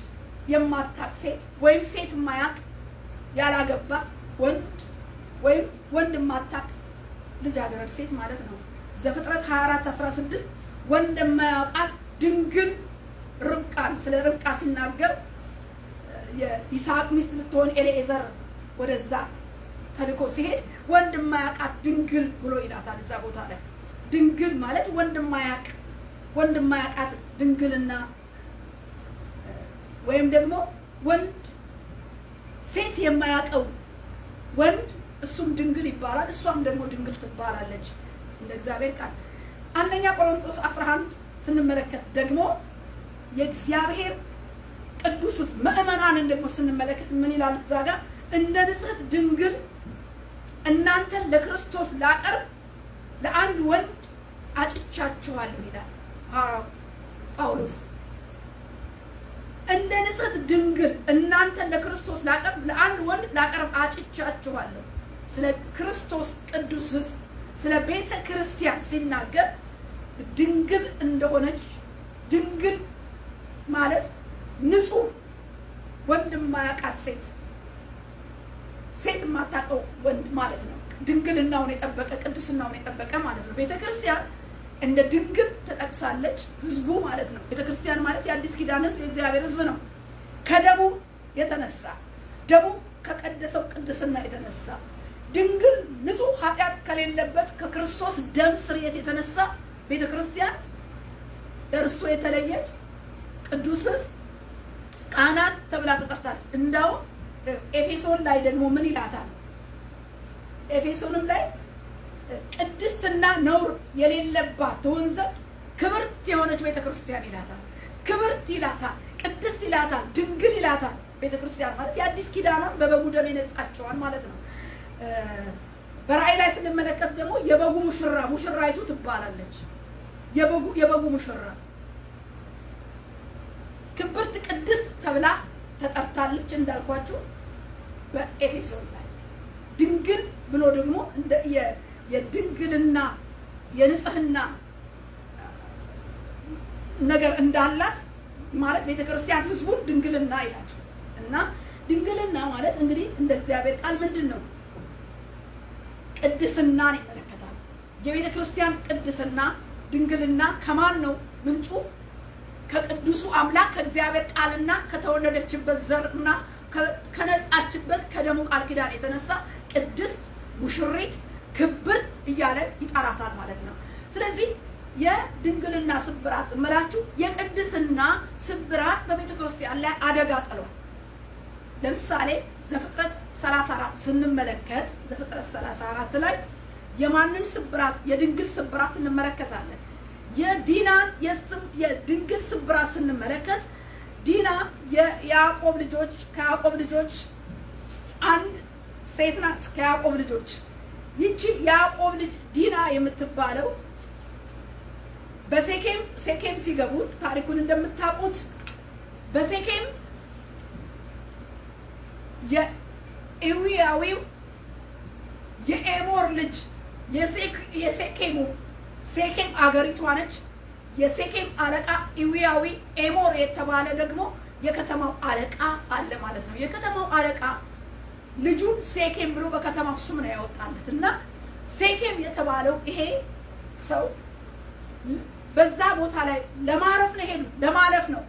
የማታቅ ሴት ወይም ሴት የማያቅ ያላገባ ወንድ ወይም ወንድ የማታቅ ልጃገረድ ሴት ማለት ነው። ዘፍጥረት 24:16 ወንድ የማያውቃት ድንግል ርብቃን ስለ ርብቃ ሲናገር የይስሐቅ ሚስት ልትሆን ኤሊዔዘር ወደዛ ተልኮ ሲሄድ ወንድ የማያውቃት ድንግል ብሎ ይላታል እዛ ቦታ ላይ። ድንግል ማለት ወንድ የማያውቃት ድንግልና ወይም ደግሞ ወንድ ሴት የማያውቀው ወንድ እሱም ድንግል ይባላል፣ እሷም ደግሞ ድንግል ትባላለች እንደ እግዚአብሔር ቃል። አንደኛ ቆሮንቶስ 11 ስንመለከት ደግሞ የእግዚአብሔር ቅዱስ ምእመናንን ደግሞ ስንመለከት ምን ይላል እዛ ጋር? እንደ ንጽሕት ድንግል እናንተን ለክርስቶስ ላቀርብ ለአንድ ወንድ አጭቻችኋለሁ ይላል ጳውሎስ። እንደ ንጽሕት ድንግል እናንተን ለክርስቶስ ላቀርብ ለአንድ ወንድ ላቀርብ አጭቻችኋለሁ። ስለ ክርስቶስ ቅዱስ ሕዝብ ስለ ቤተ ክርስቲያን ሲናገር ድንግል እንደሆነች፣ ድንግል ማለት ንጹሕ ወንድ የማያውቃት ሴት የማታውቀው ወንድ ማለት ነው። ድንግልናውን የጠበቀ ቅድስናውን የጠበቀ ማለት ነው። ቤተ ክርስቲያን እንደ ድንግል ተጠቅሳለች። ህዝቡ ማለት ነው። ቤተ ክርስቲያን ማለት የአዲስ ኪዳን ህዝብ የእግዚአብሔር ህዝብ ነው። ከደሙ የተነሳ ደሙ ከቀደሰው ቅድስና የተነሳ ድንግል ንጹሕ ኃጢአት ከሌለበት ከክርስቶስ ደም ስርየት የተነሳ ቤተ ክርስቲያን ለርስቱ የተለየች ቅዱስ ህዝብ ካህናት ተብላ ተጠርታለች። እንዳው ኤፌሶን ላይ ደግሞ ምን ይላታል? ኤፌሶንም ላይ ቅድስትና ነውር የሌለባት ትሆን ዘንድ ክብርት የሆነች ቤተ ክርስቲያን ይላታል። ክብርት ይላታል፣ ቅድስት ይላታል፣ ድንግል ይላታል። ቤተ ክርስቲያን ማለት የአዲስ ኪዳኗን በበጉ ደም የነጻቸዋል ማለት ነው። በራእይ ላይ ስንመለከት ደግሞ የበጉ ሙሽራይቱ ትባላለች። የበጉ ሙሽራ ክብርት ቅድስት ተብላ ተጠርታለች እንዳልኳችሁ በኤፌሶን ላይ። ድንግል ብሎ ደግሞ የድንግልና የንጽህና ነገር እንዳላት ማለት ቤተ ክርስቲያን ህዝቡን ድንግልና ይላል። እና ድንግልና ማለት እንግዲህ እንደ እግዚአብሔር ቃል ምንድን ነው? ቅድስናን ይመለከታል። የቤተ ክርስቲያን ቅድስና ድንግልና ከማን ነው ምንጩ? ከቅዱሱ አምላክ ከእግዚአብሔር ቃልና ከተወለደችበት ዘርና ከነጻችበት ከደሙ ቃል ኪዳን የተነሳ ቅድስት፣ ሙሽሪት፣ ክብርት እያለ ይጠራታል ማለት ነው። ስለዚህ የድንግልና ስብራት እምላችሁ የቅድስና ስብራት በቤተ ክርስቲያን ላይ አደጋ ጥሏል። ለምሳሌ ዘፍጥረት 34 ስንመለከት ዘፍጥረት 34 ላይ የማንን ስብራት? የድንግል ስብራት እንመለከታለን። የዲናን የድንግል ስብራት ስንመለከት ዲና የያዕቆብ ልጆች ከያዕቆብ ልጆች አንድ ሴት ናት። ከያዕቆብ ልጆች ይቺ ያዕቆብ ልጅ ዲና የምትባለው በሴኬም ሲገቡ ታሪኩን እንደምታውቁት በሴኬም የኤዊያዊው የኤሞር ልጅ ሴኬም አገሪቷ ነች። የሴኬም አለቃ ኤዊያዊ ኤሞር የተባለ ደግሞ የከተማው አለቃ አለ ማለት ነው። የከተማው አለቃ ልጁን ሴኬም ብሎ በከተማው ስም ነው ያወጣለት እና ሴኬም የተባለው ይሄ ሰው በዛ ቦታ ላይ ለማረፍ ነው ሄዱት። ለማለፍ ነው።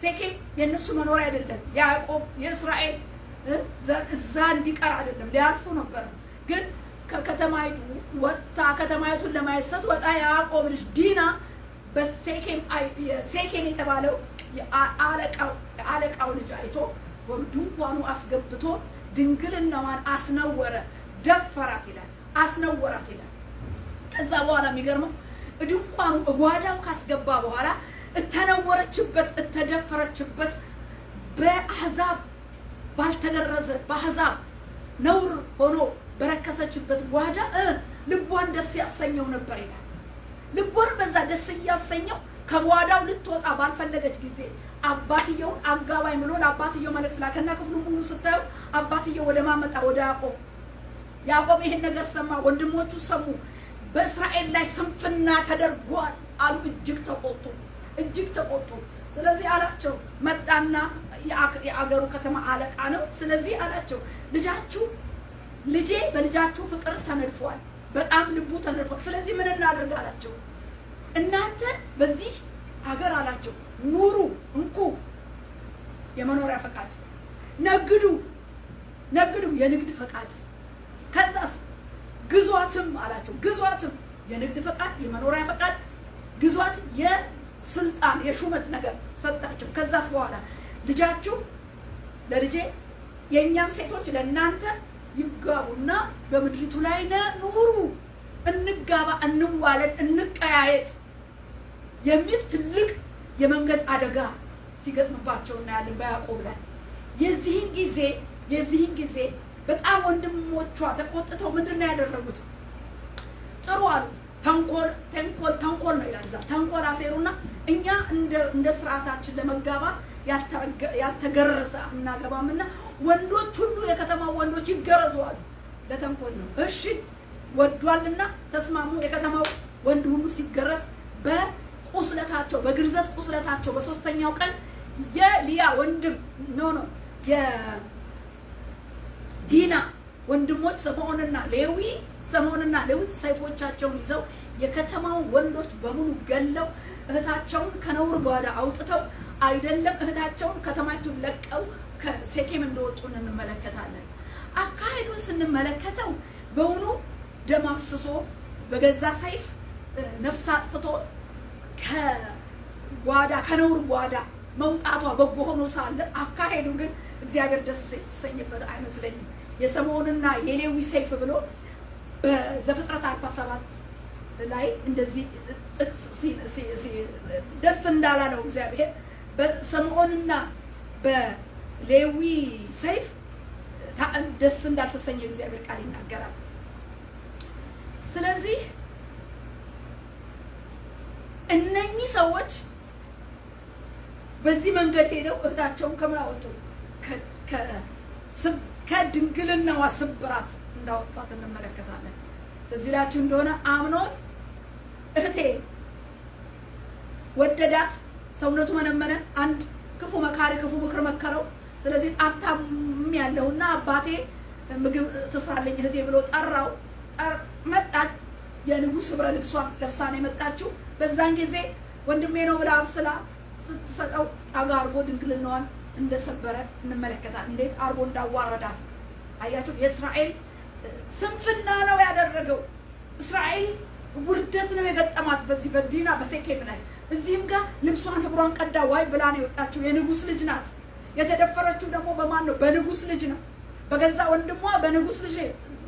ሴኬም የነሱ መኖሪያ አይደለም። ያዕቆብ የእስራኤል ዘር እዛ እንዲቀር አይደለም፣ ሊያልፉ ነበር። ግን ከከተማይቱ ወጣ። ከተማይቱን ለማየት ስትወጣ ያዕቆብ ልጅ ዲና በሴኬም የተባለው የአለቃው ልጅ አይቶ ድንኳኑ አስገብቶ ድንግልናዋን አስነወረ፣ ደፈራት ይላል፣ አስነወራት ይላል። ከዛ በኋላ የሚገርመው ድንኳኑ ጓዳው ካስገባ በኋላ እተነወረችበት፣ እተደፈረችበት በአሕዛብ ባልተገረዘ በአሕዛብ ነውር ሆኖ በረከሰችበት ጓዳ ልቧን ደስ ያሰኘው ነበር ይላል። ልቧን በዛ ደስ እያሰኘው ከጓዳው ልትወጣ ባልፈለገች ጊዜ አባትየውን አጋባኝ ብሎ ለአባትየው መልእክት ላከና ክፍሉን ሁሉ ስታዩ አባትየው ወደ ማመጣ ወደ ያዕቆብ ይሄን ነገር ሰማ። ወንድሞቹ ሰሙ። በእስራኤል ላይ ስንፍና ተደርጓል አሉ። እጅግ ተቆጡ። ስለዚህ አላቸው፣ መጣና የአገሩ ከተማ አለቃ ነው። ስለዚህ አላቸው፣ ልጄ በልጃችሁ ፍቅር ተነድፏል፣ በጣም ልቡ ተነድፏል። ስለዚህ ምን እናድርግ አላቸው። እናንተ በዚህ ሀገር አላቸው ኑሩ፣ እንኩ የመኖሪያ ፈቃድ፣ ነግዱ፣ የንግድ ፈቃድ፣ ከዛስ ግዟትም አላቸው። ግዟትም የንግድ ፈቃድ፣ የመኖሪያ ፈቃድ፣ ግዟት፣ የስልጣን የሹመት ነገር ሰጣቸው። ከዛስ በኋላ ልጃችሁ ለልጄ የእኛም ሴቶች ለእናንተ ይጋቡና በምድሪቱ ላይ ኑሩ፣ እንጋባ፣ እንዋለድ፣ እንቀያየት የሚል ትልቅ የመንገድ አደጋ ሲገጥምባቸው እናያለን በያዕቆብ ላይ። የዚህን ጊዜ በጣም ወንድሞቿ ተቆጥተው ምንድን ነው ያደረጉት? ጥሩ አሉ። ተንኮል ነው ይላል። ተንኮል አሴሩና እኛ እንደ ስርዓታችን ለመጋባት ያልተገረዘ እናገባምና ወንዶች ሁሉ የከተማው ወንዶች ይገረዙዋል። ለተንኮል ነው። እሺ ወዷልና ተስማሙ። የከተማው ወንድ ሁሉ ሲገረዝ በቁስለታቸው በግርዘት ቁስለታቸው በሶስተኛው ቀን የሊያ ወንድም ነው የዲና ወንድሞች ስምዖንና ሌዊ ሰይፎቻቸውን ይዘው የከተማው ወንዶች በሙሉ ገለው እህታቸውን ከነውር ጓዳ አውጥተው አይደለም እህታቸውን ከተማይቱን ለቀው ከሴኬም እንደወጡ እንመለከታለን። አካሄዱን ስንመለከተው በውኑ ደም አፍስሶ በገዛ ሰይፍ ነፍስ አጥፍቶ ከነውር ጓዳ መውጣቷ በጎ ሆኖ ሳለ አካሄዱ ግን እግዚአብሔር ደስ የተሰኘበት አይመስለኝም። የስምዖንና የሌዊ ሰይፍ ብሎ በዘፍጥረት 47 ላይ እንደዚህ ጥቅስ ደስ እንዳላለው እግዚአብሔር በስምዖንና በሌዊ ሰይፍ ደስ እንዳልተሰኘ እግዚአብሔር ቃል ይናገራል። ስለዚህ እነኚህ ሰዎች በዚህ መንገድ ሄደው እህታቸውን ከምን አወጡ? ከድንግልናዋ ስብራት እንዳወጣት እንመለከታለን። ስለዚህ ላችሁ እንደሆነ አምኖን እህቴ ወደዳት፣ ሰውነቱ መነመነ። አንድ ክፉ መካሪ ክፉ ምክር መከረው። ስለዚህ አታም ያለውና አባቴ ምግብ ትስራልኝ እህቴ ብሎ ጠራው። መጣች። የንጉሥ ህብረ ልብሷን ለብሳ ነው የመጣችው። በዛን ጊዜ ወንድሜ ነው ብላ አብስላ ስትሰጠው ጠጋ አርጎ ድንግልናዋን እንደሰበረ እንመለከታለን። እንዴት አርጎ እንዳዋረዳት አያችሁ። የእስራኤል ስንፍና ነው ያደረገው። እስራኤል ውርደት ነው የገጠማት በዚህ በዲና በሴኬም ላይ። እዚህም ጋር ልብሷን ህብሯን ቀዳ ዋይ ብላ ነው የወጣችው። የንጉሥ ልጅ ናት። የተደፈረችው ደግሞ በማን ነው? በንጉሥ ልጅ ነው። በገዛ ወንድሟ በንጉሥ ልጅ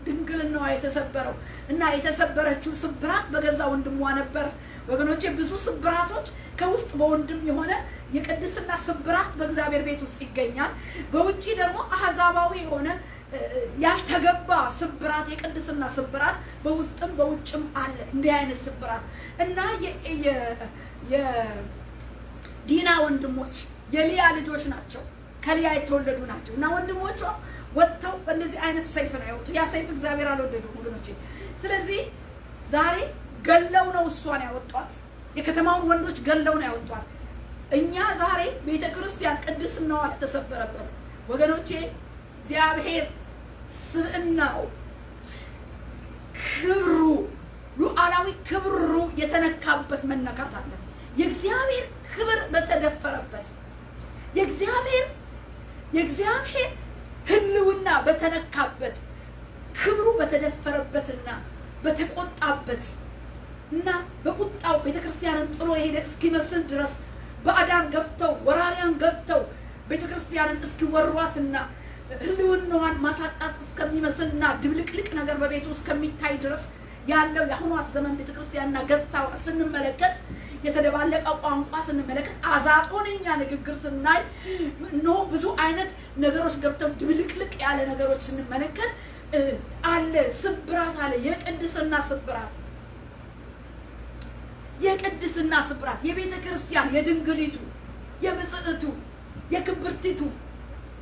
ድንግልናዋ የተሰበረው እና የተሰበረችው ስብራት በገዛ ወንድሟ ነበር። ወገኖቼ ብዙ ስብራቶች ከውስጥ በወንድም የሆነ የቅድስና ስብራት በእግዚአብሔር ቤት ውስጥ ይገኛል። በውጪ ደግሞ አህዛባዊ የሆነ ያልተገባ ስብራት፣ የቅድስና ስብራት በውስጥም በውጭም አለ። እንዲህ አይነት ስብራት እና የዲና ወንድሞች የሊያ ልጆች ናቸው፣ ከሊያ የተወለዱ ናቸው እና ወንድሞቿ ወጥተው በእንደዚህ አይነት ሰይፍ ነው ያወጡ። ያ ሰይፍ እግዚአብሔር አልወደደውም ወገኖቼ። ስለዚህ ዛሬ ገለው ነው እሷን ያወጧት። የከተማውን ወንዶች ገለው ነው ያወጧት። እኛ ዛሬ ቤተ ክርስቲያን ቅድስናዋ ተሰበረበት ወገኖቼ። እግዚአብሔር ስብዕናው፣ ክብሩ፣ ሉዓላዊ ክብሩ የተነካበት መነካት አለ። የእግዚአብሔር ክብር በተደፈረበት የእግዚአብሔር ህልውና በተነካበት ክብሩ በተደፈረበትና በተቆጣበት እና በቁጣው ቤተክርስቲያንን ጥሎ የሄደ እስኪመስል ድረስ ባዕዳን ገብተው ወራሪያን ገብተው ቤተክርስቲያንን እስኪወሯትና ህልውናዋን ማሳጣት እስከሚመስልና ድብልቅልቅ ነገር በቤቱ እስከሚታይ ድረስ ያለው የአሁኗ ዘመን ቤተክርስቲያንና ገጽታው ስንመለከት፣ የተደባለቀ ቋንቋ ስንመለከት፣ አዛጦንኛ ንግግር ስናይ ነው ብዙ አይነት ነገሮች ገብተው ድብልቅልቅ ያለ ነገሮች ስንመለከት አለ። ስብራት አለ። የቅድስና ስብራት የቤተ ክርስቲያን የድንግሊቱ የብጽዕቱ የክብርቲቱ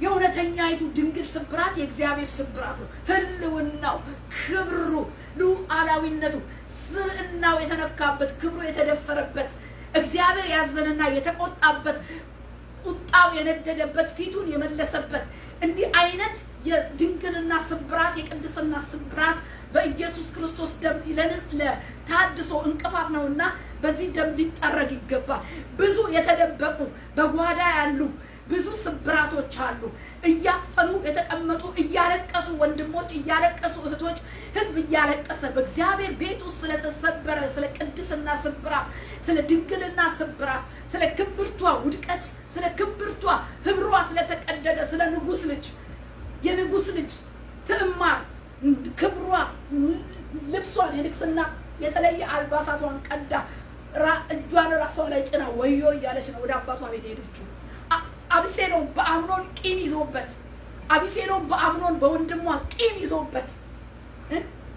የእውነተኛይቱ ድንግል ስብራት የእግዚአብሔር ስብራት ነው። ህልውናው፣ ክብሩ፣ ሉዓላዊነቱ፣ ስብዕናው የተነካበት፣ ክብሩ የተደፈረበት፣ እግዚአብሔር ያዘነና የተቆጣበት፣ ቁጣው የነደደበት፣ ፊቱን የመለሰበት እንዲህ አይነት የድንግልና ስብራት የቅድስና ስብራት በኢየሱስ ክርስቶስ ደም ለታድሶ እንቅፋት ነውና በዚህ ደም ሊጠረግ ይገባል። ብዙ የተደበቁ በጓዳ ያሉ ብዙ ስብራቶች አሉ። እያፈኑ የተቀመጡ እያለቀሱ ወንድሞች፣ እያለቀሱ እህቶች፣ ህዝብ እያለቀሰ በእግዚአብሔር ቤት ውስጥ ስለተሰበረ ስለ ቅድስና ስብራት፣ ስለ ድንግልና ስብራት፣ ስለ ክብርቷ ውድቀት፣ ስለ ክብርቷ ህብሯ ስለተቀደደ ስለ ንጉሥ ልጅ የንጉሥ ልጅ ትዕማር ክብሯ ልብሷን የንግስና የተለየ አልባሳቷን ቀዳ እጇን ራሷ ላይ ጭና ወዮ እያለች ነው ወደ አባቷ ቤት ሄደችው። አብሴሎም በአምኖን ቂም ይዞበት፣ አብሴሎም በአምኖን በወንድሟ ቂም ይዞበት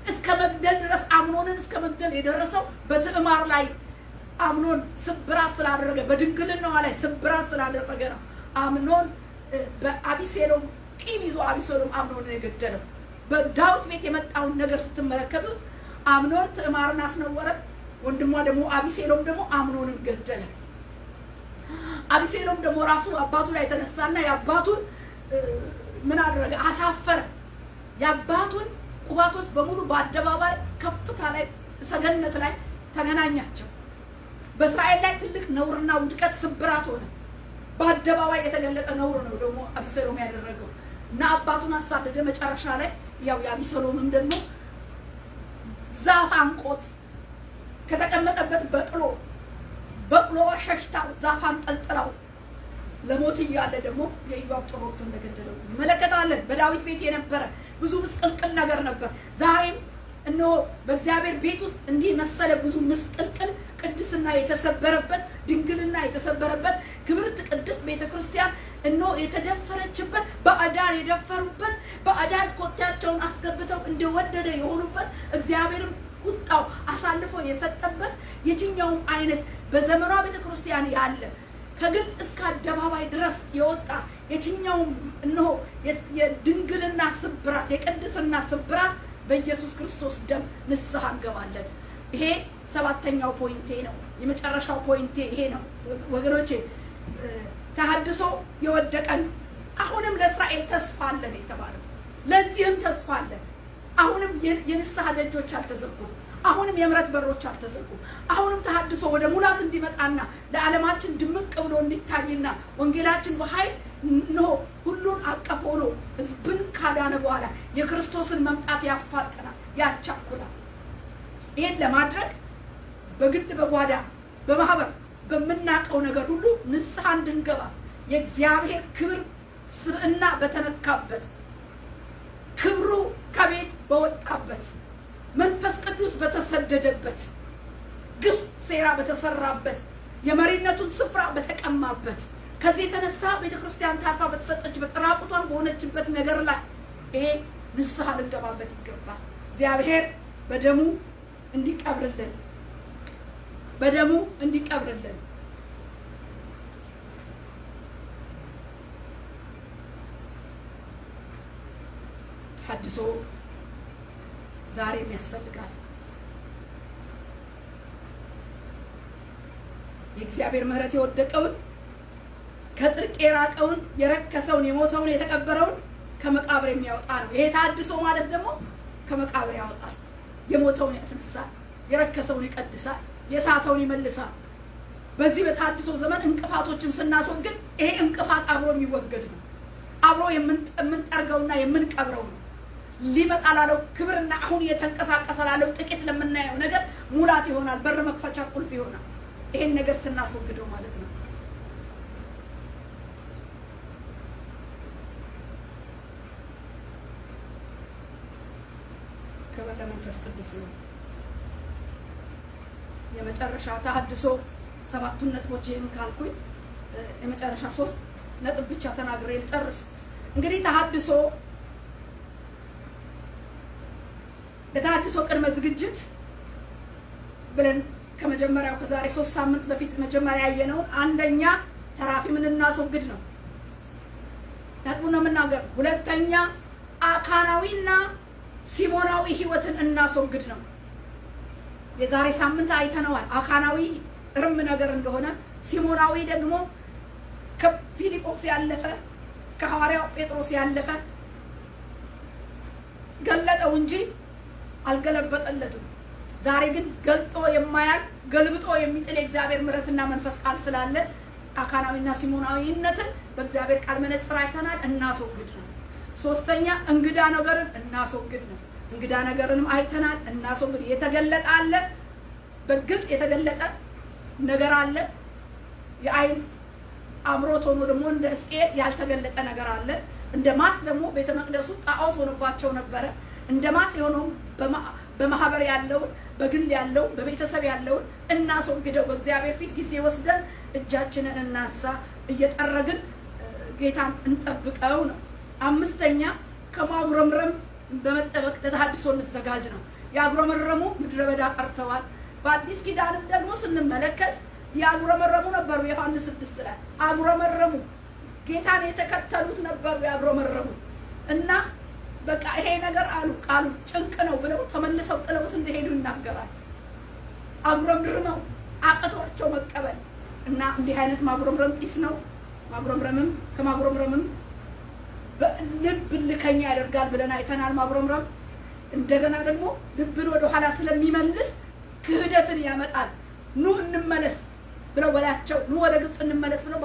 እስከ መግደል ድረስ አምኖንን እስከ መግደል የደረሰው በትዕማር ላይ አምኖን ስብራት ስላደረገ በድንግልናዋ ላይ ስብራት ስላደረገ ነው። አምኖን በአብሴሎም ቂም ይዞ አብሴሎም አምኖንን የገደለው። በዳዊት ቤት የመጣውን ነገር ስትመለከቱት አምኖን ትዕማርን አስነወረ፣ ወንድሟ ደግሞ አብሴሎም ደግሞ አምኖንን ገደለ። አብሴሎም ደግሞ ራሱ አባቱ ላይ ተነሳና የአባቱን ምን አደረገ? አሳፈረ። የአባቱን ቁባቶች በሙሉ በአደባባይ ከፍታ ላይ ሰገነት ላይ ተገናኛቸው። በእስራኤል ላይ ትልቅ ነውርና ውድቀት ስብራት ሆነ። በአደባባይ የተገለጠ ነውር ነው ደግሞ አብሴሎም ያደረገው እና አባቱን አሳደደ። መጨረሻ ላይ ያው የአብሴሎምም ደግሞ ዛፍ አንቆት ከተቀመጠበት በቅሎዋ ሸሽታው ዛፍ አንጠልጥላው ለሞት እያለ ደግሞ የኢዮአብ ጦር ወቅቱ እንደገደለው እንመለከታለን። በዳዊት ቤት የነበረ ብዙ ምስቅልቅል ነገር ነበር። ዛሬም እነሆ በእግዚአብሔር ቤት ውስጥ እንዲህ መሰለ ብዙ ምስቅልቅል፣ ቅድስና የተሰበረበት፣ ድንግልና የተሰበረበት፣ ክብርት ቅድስት ቤተክርስቲያን እነሆ የተደፈረችበት፣ ባዕዳን የደፈሩበት፣ ባዕዳን ኮቴያቸውን አስገብተው እንደወደደ የሆኑበት፣ እግዚአብሔርም ቁጣው አሳልፎ የሰጠበት የትኛውም አይነት በዘመኗ ቤተክርስቲያን ያለ ከግል እስከ አደባባይ ድረስ የወጣ የትኛውም እነሆ የድንግልና ስብራት የቅድስና ስብራት በኢየሱስ ክርስቶስ ደም ንስሐ እንገባለን። ይሄ ሰባተኛው ፖይንቴ ነው። የመጨረሻው ፖይንቴ ይሄ ነው ወገኖቼ። ተሐድሶ የወደቀን አሁንም ለእስራኤል ተስፋ አለን የተባለው ለዚህም ተስፋ አለን። አሁንም የንስሐ ደጆች አልተዘጉም። አሁንም የምሕረት በሮች አልተዘጉም። አሁንም ተሐድሶ ወደ ሙላት እንዲመጣና ለዓለማችን ድምቅ ብሎ እንዲታይና ወንጌላችን በኃይል ነው ሁሉን አቀፍ ሆኖ ሕዝብን ካዳነ በኋላ የክርስቶስን መምጣት ያፋጥናል፣ ያቻኩላል። ይሄን ለማድረግ በግል በጓዳ በማህበር በምናቀው ነገር ሁሉ ንስሐ እንድንገባ የእግዚአብሔር ክብር ስብዕና በተነካበት ክብሩ ከቤት በወጣበት መንፈስ ቅዱስ በተሰደደበት ግፍ ሴራ በተሰራበት የመሪነቱን ስፍራ በተቀማበት ከዚህ የተነሳ ቤተክርስቲያን ታርፋ በተሰጠችበት ራቁቷን በሆነችበት ነገር ላይ ይሄ ንስሐ ልንገባበት ይገባል። እግዚአብሔር በደሙ እንዲቀብርልን በደሙ እንዲቀብርልን ተሐድሶ ዛሬም ያስፈልጋል። የእግዚአብሔር ምሕረት የወደቀውን ከጽድቅ የራቀውን የረከሰውን የሞተውን የተቀበረውን ከመቃብር የሚያወጣ ነው። ይሄ ተሐድሶ ማለት ደግሞ ከመቃብር ያወጣል፣ የሞተውን ያስነሳል፣ የረከሰውን ይቀድሳል፣ የሳተውን ይመልሳል። በዚህ በተሐድሶ ዘመን እንቅፋቶችን ስናስወግድ ይሄ እንቅፋት አብሮ የሚወገድ ነው። አብሮ የምንጠርገውና የምንቀብረው ነው። ሊመጣ ላለው ክብርና አሁን እየተንቀሳቀሰ ላለው ጥቂት ለምናየው ነገር ሙላት ይሆናል፣ በር መክፈቻ ቁልፍ ይሆናል። ይሄን ነገር ስናስወግደው ማለት ነው። ክብር ለመንፈስ ቅዱስ ነው። የመጨረሻ ተሐድሶ ሰባቱን ነጥቦች ይሄን ካልኩኝ የመጨረሻ 3 ነጥብ ብቻ ተናግሬ ልጨርስ። እንግዲህ ተሐድሶ ለተሐድሶ ቅድመ ዝግጅት ብለን ከመጀመሪያው ከዛሬ 3 ሳምንት በፊት መጀመሪያ ያየነውን አንደኛ ተራፊምን እናስወግድ ነው ነጥቡን ነው የምናገር። ሁለተኛ አካናዊና ሲሞናዊ ህይወትን እናስወግድ ነው። የዛሬ ሳምንት አይተነዋል። አካናዊ እርም ነገር እንደሆነ፣ ሲሞናዊ ደግሞ ከፊልጶስ ያለፈ ከሐዋርያው ጴጥሮስ ያለፈ ገለጠው እንጂ አልገለበጠለትም። ዛሬ ግን ገልጦ የማያል ገልብጦ የሚጥል የእግዚአብሔር ምሕረትና መንፈስ ቃል ስላለ አካናዊና ሲሞናዊነትን በእግዚአብሔር ቃል መነጽር አይተናል፣ እናስወግድ ነው። ሶስተኛ እንግዳ ነገርን እናስወግድ ነው። እንግዳ ነገርንም አይተናል፣ እናስወግድ። የተገለጠ አለ፣ በግልጥ የተገለጠ ነገር አለ። የአይን አምሮት ሆኖ ደግሞ እንደ ሕዝቅኤል ያልተገለጠ ነገር አለ። እንደ ማስ ደግሞ ቤተ መቅደሱ ጣዖት ሆኖባቸው ነበረ። እንደ ማስ የሆነው በማህበር ያለው በግል ያለው በቤተሰብ ያለው እናስወግደው። በእግዚአብሔር ፊት ጊዜ ወስደን እጃችንን እናንሳ፣ እየጠረግን ጌታን እንጠብቀው ነው። አምስተኛ ከማጉረምረም በመጠበቅ ለተሐድሶ እንዘጋጅ ነው። ያጉረመረሙ ምድረ በዳ ቀርተዋል። በአዲስ ኪዳንም ደግሞ ስንመለከት ያጉረመረሙ ነበሩ። ዮሐንስ 6 ላይ አጉረመረሙ፣ ጌታን የተከተሉት ነበሩ ያጉረመረሙ እና በቃ ይሄ ነገር አሉ ቃሉ ጭንቅ ነው ብለው ተመልሰው ጥለውት እንደሄዱ ይናገራል። አጉረምርመው አቅቷቸው መቀበል እና እንዲህ አይነት ማጉረምረም ጢስ ነው። ማጉረምረምም ከማጉረምረምም ልብ ልከኛ ያደርጋል ብለን አይተናል። ማጉረምረም እንደገና ደግሞ ልብን ወደ ኋላ ስለሚመልስ ክህደትን ያመጣል። ኑ እንመለስ ብለው በላያቸው ኑ ወደ ግብጽ እንመለስ ብለው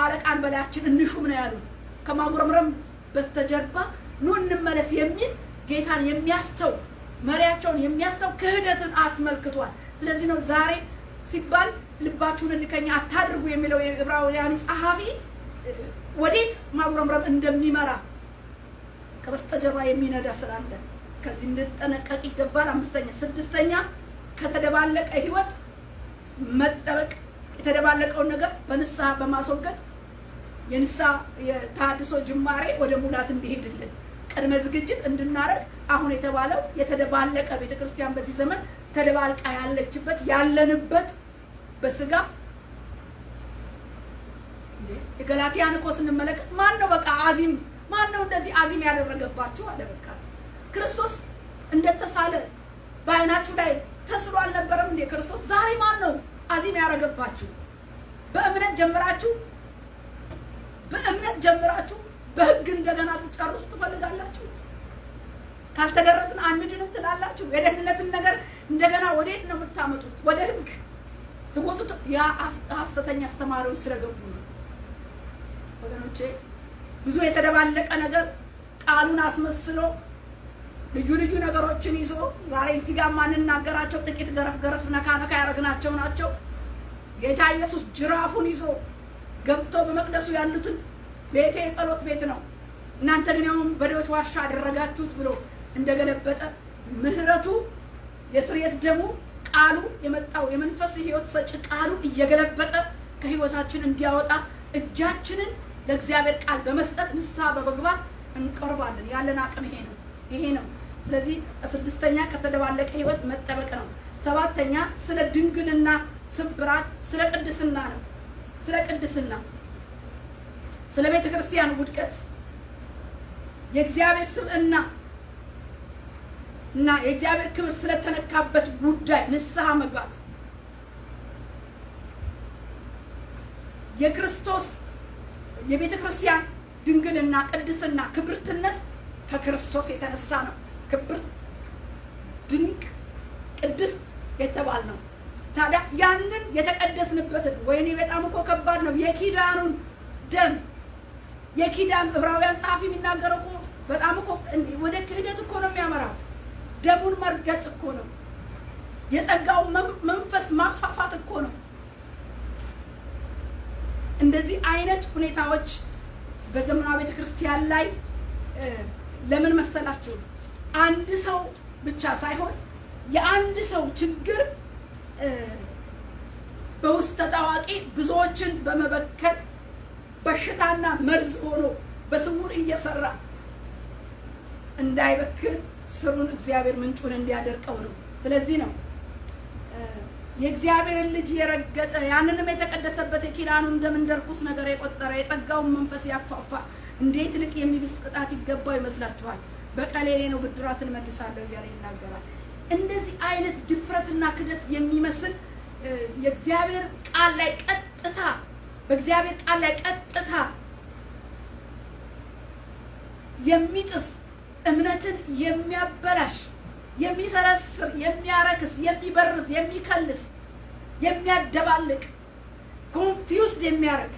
አለቃን በላያችን እንሹም ነው ያሉት። ከማጉረምረም በስተጀርባ ኑ እንመለስ የሚል ጌታን የሚያስተው መሪያቸውን የሚያስተው ክህደትን አስመልክቷል። ስለዚህ ነው ዛሬ ሲባል ልባችሁን ልከኛ አታድርጉ የሚለው የዕብራውያን ጸሐፊ ወዴት ማጉረምረም እንደሚመራ ከበስተጀርባ የሚነዳ ስላለ ከዚህ እንድንጠነቀቅ ይገባል። ስድስተኛ ከተደባለቀ ህይወት መጠበቅ፣ የተደባለቀውን ነገር በንስሐ በማስወገድ የንስሐ የተሐድሶ ጅማሬ ወደ ሙላት እንዲሄድልን ቅድመ ዝግጅት እንድናረግ አሁን የተባለው የተደባለቀ ቤተክርስቲያን በዚህ ዘመን ተደባልቃ ያለችበት ያለንበት በስጋ የገላትያን እኮ ስንመለከት ማን ነው በቃ አዚም ማን ነው እንደዚህ አዚም ያደረገባችሁ አለ። በቃ ክርስቶስ እንደተሳለ በአይናችሁ ላይ ተስሎ አልነበረም እንዴ ክርስቶስ? ዛሬ ማን ነው አዚም ያደረገባችሁ? በእምነት ጀምራችሁ በህግ እንደገና ትጨርሱ ትፈልጋላችሁ? ካልተገረዝን አንድንም ትላላችሁ። የደህንነትን ነገር እንደገና ወዴት ነው የምታመጡት? ወደ ህግ ትጎቱት። ያ ሐሰተኛ አስተማሪዎች ስለገቡ ነው ወገኖቼ። ብዙ የተደባለቀ ነገር ቃሉን አስመስሎ ልዩ ልዩ ነገሮችን ይዞ ዛሬ እዚህ ጋር ማንናገራቸው ጥቂት ገረፍ ነካ ያደረግናቸው ናቸው። ጌታ ኢየሱስ ጅራፉን ይዞ ገብቶ በመቅደሱ ያሉትን ቤቴ የጸሎት ቤት ነው እናንተ ግን ያው በሬዎች ዋሻ አደረጋችሁት ብሎ እንደገለበጠ ምህረቱ የስርየት ደሙ ቃሉ የመጣው የመንፈስ ሕይወት ሰጪ ቃሉ እየገለበጠ ከሕይወታችን እንዲያወጣ እጃችንን ለእግዚአብሔር ቃል በመስጠት ንስሐ በመግባት እንቀርባለን። ያለን አቅም ይሄ ነው። ስለዚህ ስድስተኛ ከተደባለቀ ሕይወት መጠበቅ ነው። ሰባተኛ ስለ ድንግልና ስብራት ስለ ቅድስና ነው። ስለ ቅድስና ስለ ቤተ ክርስቲያን ውድቀት የእግዚአብሔር ስብዕና እና የእግዚአብሔር ክብር ስለተነካበት ጉዳይ ንስሐ መግባት የክርስቶስ የቤተ ክርስቲያን ድንግልና ቅድስና ክብርትነት ከክርስቶስ የተነሳ ነው። ክብርት ድንቅ ቅድስት የተባል ነው። ታዲያ ያንን የተቀደስንበትን ወይኔ በጣም እኮ ከባድ ነው። የኪዳኑን ደም የኪዳን ዕብራውያን ጸሐፊ የሚናገረው እኮ በጣም እኮ ወደ ክህደት እኮ ነው የሚያመራው። ደሙን መርገጥ እኮ ነው። የጸጋው መንፈስ ማፋፋት እኮ ነው። እንደዚህ አይነት ሁኔታዎች በዘመናዊ ቤተ ክርስቲያን ላይ ለምን መሰላችሁ? አንድ ሰው ብቻ ሳይሆን የአንድ ሰው ችግር በውስጥ ታዋቂ ብዙዎችን በመበከል በሽታና መርዝ ሆኖ በስውር እየሰራ እንዳይበክል ስሩን እግዚአብሔር ምንጩን እንዲያደርቀው ነው። ስለዚህ ነው የእግዚአብሔርን ልጅ የረገጠ ያንንም የተቀደሰበት የኪዳኑን ደም እንደ ርኩስ ነገር የቆጠረ የጸጋውን መንፈስ ያፋፋ እንዴት ልቅ የሚብስ ቅጣት ይገባው ይመስላችኋል? በቀሌ ነው ብድራትን መልሳለሁ እያለ ይናገራል። እንደዚህ አይነት ድፍረትና ክደት የሚመስል የእግዚአብሔር ቃል ላይ ቀጥታ በእግዚአብሔር ቃል ላይ ቀጥታ የሚጥስ እምነትን የሚያበላሽ የሚሰረስር የሚያረክስ የሚበርዝ የሚከልስ የሚያደባልቅ ኮንፊውዝድ የሚያደርግ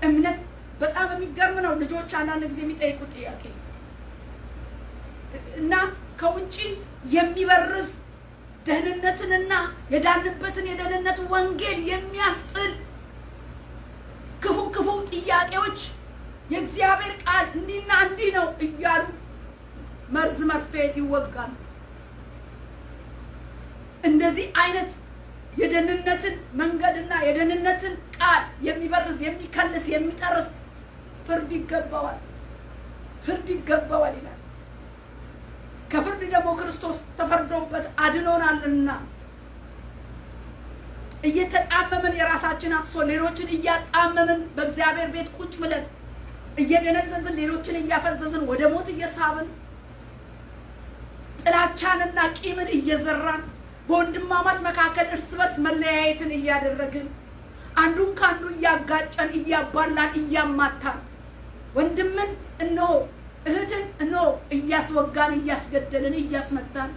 እምነት በጣም የሚገርም ነው። ልጆች አንዳንድ ጊዜ የሚጠይቁት ጥያቄ እና ከውጪ የሚበርዝ ደህንነትንና የዳንበትን የደህንነት ወንጌል የሚያስጥል ክፉ ጥያቄዎች የእግዚአብሔር ቃል እንዲና እንዲህ ነው እያሉ መርዝ መርፌ ይወጋሉ። እንደዚህ አይነት የደህንነትን መንገድና የደህንነትን ቃል የሚበርዝ የሚከልስ የሚጠርስ ፍርድ ይገባዋል ይላል። ከፍርድ ደግሞ ክርስቶስ ተፈርዶበት አድኖናልና እየተጣመምን የራሳችን አክሶ ሌሎችን እያጣመምን በእግዚአብሔር ቤት ቁጭ ብለን እየደነዘዝን ሌሎችን እያፈዘዝን ወደ ሞት እየሳብን ጥላቻንና ቂምን እየዘራን በወንድማማች መካከል እርስ በርስ መለያየትን እያደረግን አንዱን ካንዱ እያጋጨን እያባላን እያማታን ወንድምን እነሆ እህትን እነሆ እያስወጋን እያስገደልን እያስመታን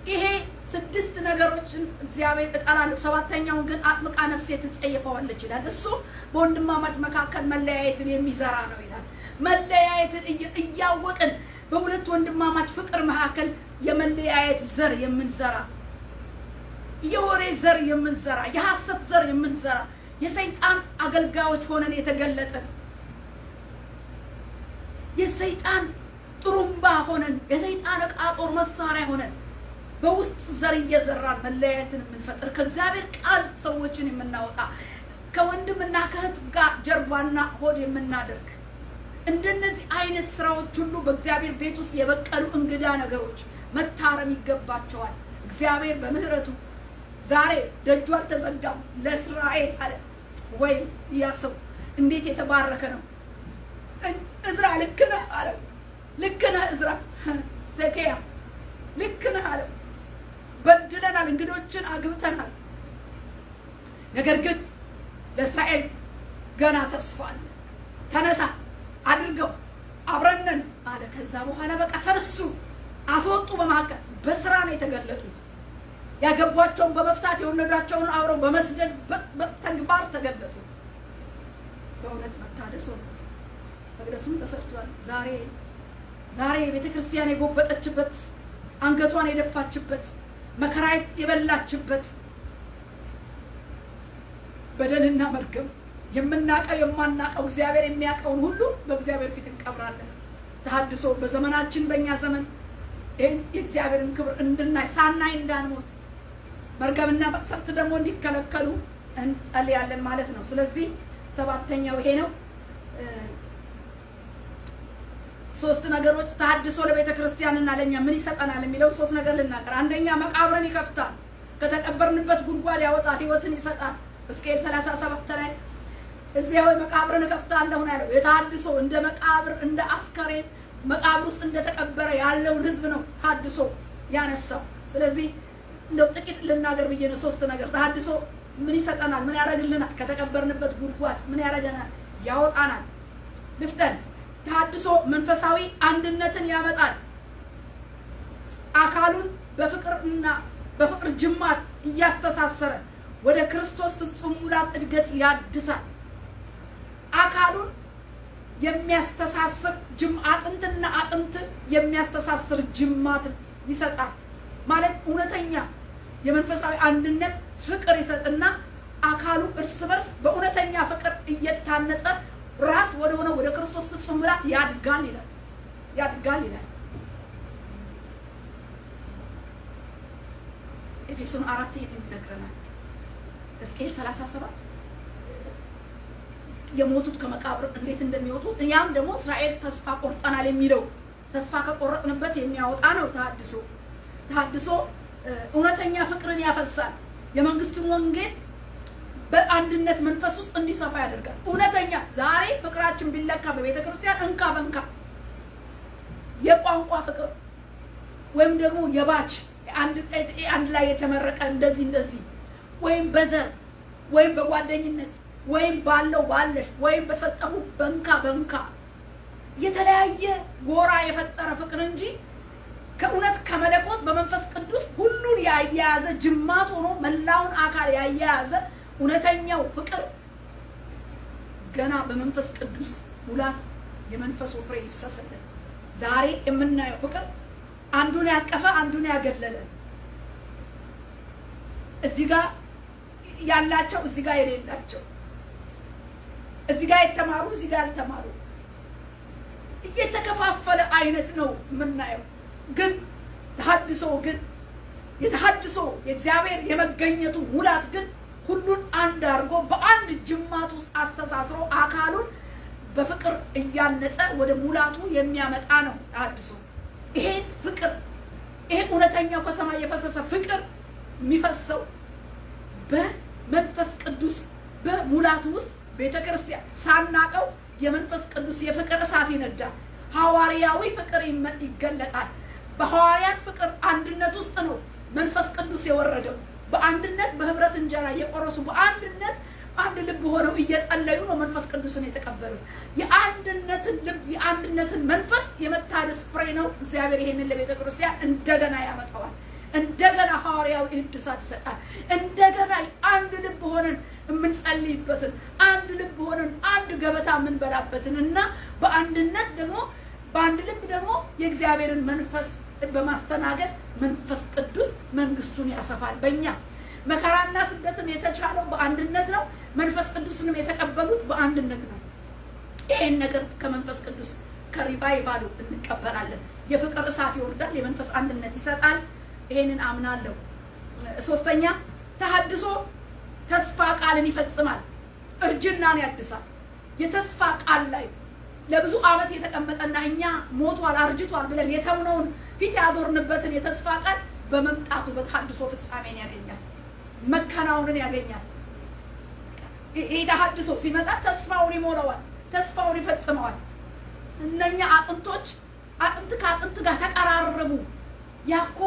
ይሄ 6 ነገሮችን እግዚአብሔር እጣላለሁ ሰባተኛውን ግን አጥምቃ ነፍሴ ትጸየፈዋለች ይላል። እሱ በወንድማማች መካከል መለያየትን የሚዘራ ነው ይላል። መለያየትን እያወቅን በሁለት ወንድማማች ፍቅር መካከል የመለያየት ዘር የምንዘራ የወሬ ዘር የምንዘራ የሐሰት ዘር የምንዘራ የሰይጣን አገልጋዮች ሆነን የተገለጠን የሰይጣን ጥሩምባ ሆነን የሰይጣን ዕቃ ጦር መሳሪያ ሆነን በውስጥ ዘር እየዘራን መለያየትን የምንፈጥር ከእግዚአብሔር ቃል ሰዎችን የምናወጣ ከወንድምና ከእህት ጋር ጀርባና ሆድ የምናደርግ እንደነዚህ አይነት ስራዎች ሁሉ በእግዚአብሔር ቤት ውስጥ የበቀሉ እንግዳ ነገሮች መታረም ይገባቸዋል። እግዚአብሔር በምህረቱ ዛሬ ደጁ አልተዘጋም ለእስራኤል አለ ወይ ያ ሰው እንዴት የተባረከ ነው። እዝራ ልክ ነህ አለ። ልክ ነህ እዝራ ዘኬያ ልክ ነህ አለ። በድለናል፣ እንግዶችን አግብተናል። ነገር ግን ለእስራኤል ገና ተስፋ አለ። ተነሳ አድርገው፣ በድለናል፣ እንግዶችን አግብተናል። ነገር ግን ለእስራኤል ገና ተስፋ አለ። ተነሳ አድርገው፣ አብረነን አለ። ከዛ በኋላ በቃ ተነሱ፣ አስወጡ። በመካከል በስራ ነው የተገለጡት። ያገቧቸውን በመፍታት የወለዷቸውን አብረው በመስደድ በተግባር ተገለጡ። በእውነት መታደስ ሆነ። መቅደሱም ተሰርቷል። ዛሬ ቤተ ክርስቲያን የጎበጠችበት፣ አንገቷን የደፋችበት፣ መከራ የበላችበት በደልና መርገም የምናቀው የማናቀው እግዚአብሔር የሚያቀውን ሁሉ በእግዚአብሔር ፊት እንቀብራለን። ተሐድሶ በዘመናችን በእኛ ዘመን የእግዚአብሔርን ክብር እንድናይ ሳናይ እንዳንሞት መርገምና መቅሰፍት ደግሞ እንዲከለከሉ እንጸልያለን ማለት ነው። ስለዚህ ሰባተኛው ይሄ ነው። ሶስት ነገሮች ተሐድሶ ለቤተ ክርስቲያንና ለኛ ምን ይሰጠናል የሚለው ሶስት ነገር ልናገር። አንደኛ መቃብርን ይከፍታል፣ ከተቀበርንበት ጉድጓድ ያወጣል፣ ህይወትን ይሰጣል። ሕዝቅኤል 37 ላይ ሕዝቤ ሆይ መቃብርን እከፍታለሁ ነው ያለው። የተሐድሶ እንደ መቃብር እንደ አስከሬን መቃብር ውስጥ እንደተቀበረ ያለውን ህዝብ ነው ተሐድሶ ያነሳው። ስለዚህ እንደው ጥቂት ልናገር ብዬ ነው። ሶስት ነገር ተሐድሶ ምን ይሰጠናል? ምን ያደርግልናል? ከተቀበርንበት ጉድጓድ ምን ያደርገናል? ያወጣናል። ልፍተን ተሐድሶ መንፈሳዊ አንድነትን ያመጣል። አካሉን በፍቅርና በፍቅር ጅማት እያስተሳሰረ ወደ ክርስቶስ ፍጹም ሙላት እድገት ያድሳል። አካሉን የሚያስተሳስር አጥንትና አጥንት የሚያስተሳስር ጅማት ይሰጣል። ማለት እውነተኛ የመንፈሳዊ አንድነት ፍቅር ይሰጥና አካሉ እርስ በርስ በእውነተኛ ፍቅር እየታነጸ ራስ ወደ ሆነ ወደ ክርስቶስ ፍጹም ሙላት ያድጋል ይላል። ኤፌሶን 4 ይነግረናል። ሕዝቅኤል 37 የሞቱት ከመቃብር እንዴት እንደሚወጡ ያም ደግሞ እስራኤል ተስፋ ቆርጠናል የሚለው ተስፋ ከቆረጥንበት የሚያወጣ ነው። ተሐድሶ እውነተኛ ፍቅርን ያፈሳል። የመንግስቱን ወንጌል በአንድነት መንፈስ ውስጥ እንዲሰፋ ያደርጋል። እውነተኛ ዛሬ ፍቅራችን ቢለካ በቤተ ክርስቲያን እንካ በንካ የቋንቋ ፍቅር ወይም ደግሞ የባች አንድ ላይ የተመረቀ እንደዚህ ወይም በዘር ወይም በጓደኝነት ወይም ባለሽ ወይም በሰጠሁ በንካ የተለያየ ጎራ የፈጠረ ፍቅር እንጂ ከእውነት ከመለኮት በመንፈስ ቅዱስ ሁሉን ያያያዘ ጅማት ሆኖ መላውን አካል ያያያዘ እውነተኛው ፍቅር ገና በመንፈስ ቅዱስ ሙላት የመንፈስ ፍሬ ይፍሰስልን። ዛሬ የምናየው ፍቅር አንዱን ያቀፈ አንዱን ያገለለ፣ እዚህ ጋር ያላቸው እዚህ ጋር የሌላቸው፣ እዚህ ጋር የተማሩ እዚህ ጋር ያልተማሩ እየተከፋፈለ አይነት ነው የምናየው። ግን ተሐድሶ ግን የተሐድሶ የእግዚአብሔር የመገኘቱ ሙላት ግን ሁሉን አንድ አድርጎ በአንድ ጅማት ውስጥ አስተሳስሮ አካሉን በፍቅር እያነጸ ወደ ሙላቱ የሚያመጣ ነው ተሐድሶ። ይሄን ፍቅር ይሄ እውነተኛው ከሰማይ የፈሰሰ ፍቅር የሚፈሰው በመንፈስ ቅዱስ በሙላቱ ውስጥ ቤተክርስቲያን ሳናቀው የመንፈስ ቅዱስ የፍቅር እሳት ይነዳል። ሐዋርያዊ ፍቅር ይገለጣል። በሐዋርያት ፍቅር አንድነት ውስጥ ነው መንፈስ ቅዱስ የወረደው። በአንድነት በህብረት እንጀራ እየቆረሱ በአንድነት አንድ ልብ ሆነው እየጸለዩ ነው መንፈስ ቅዱስን የተቀበሉት። የአንድነትን ልብ የአንድነትን መንፈስ የመታደስ ፍሬ ነው። እግዚአብሔር ይሄንን ለቤተ ክርስቲያን እንደገና ያመጣዋል። እንደገና ሐዋርያዊ እድሳት ይሰጣል። እንደገና አንድ ልብ ሆነን የምንጸልይበትን አንድ ልብ ሆነን አንድ ገበታ የምንበላበትን እና በአንድነት ደግሞ በአንድ ልብ ደግሞ የእግዚአብሔርን መንፈስ በማስተናገድ መንፈስ ቅዱስ መንግስቱን ያሰፋል። በእኛ መከራና ስደትም የተቻለው በአንድነት ነው። መንፈስ ቅዱስንም የተቀበሉት በአንድነት ነው። ይሄን ነገር ከመንፈስ ቅዱስ ከሪቫይቫሉ እንቀበላለን። የፍቅር እሳት ይወርዳል። የመንፈስ አንድነት ይሰጣል። ይሄንን አምናለሁ። ሶስተኛ ተሐድሶ ተስፋ ቃልን ይፈጽማል። እርጅናን ያድሳል። የተስፋ ቃል ላይ ለብዙ ዓመት የተቀመጠና እኛ ሞቷል አርጅቷል ብለን የተውነውን ፊት ያዞርንበትን የተስፋ ቃል በመምጣቱ በተሐድሶ ፍጻሜን ያገኛል፣ መከናወንን ያገኛል። ይሄ ተሐድሶ ሲመጣ ተስፋውን ይሞላዋል፣ ተስፋውን ይፈጽመዋል። እነኛ አጥንቶች አጥንት ከአጥንት ጋር ተቀራረቡ። ያኮ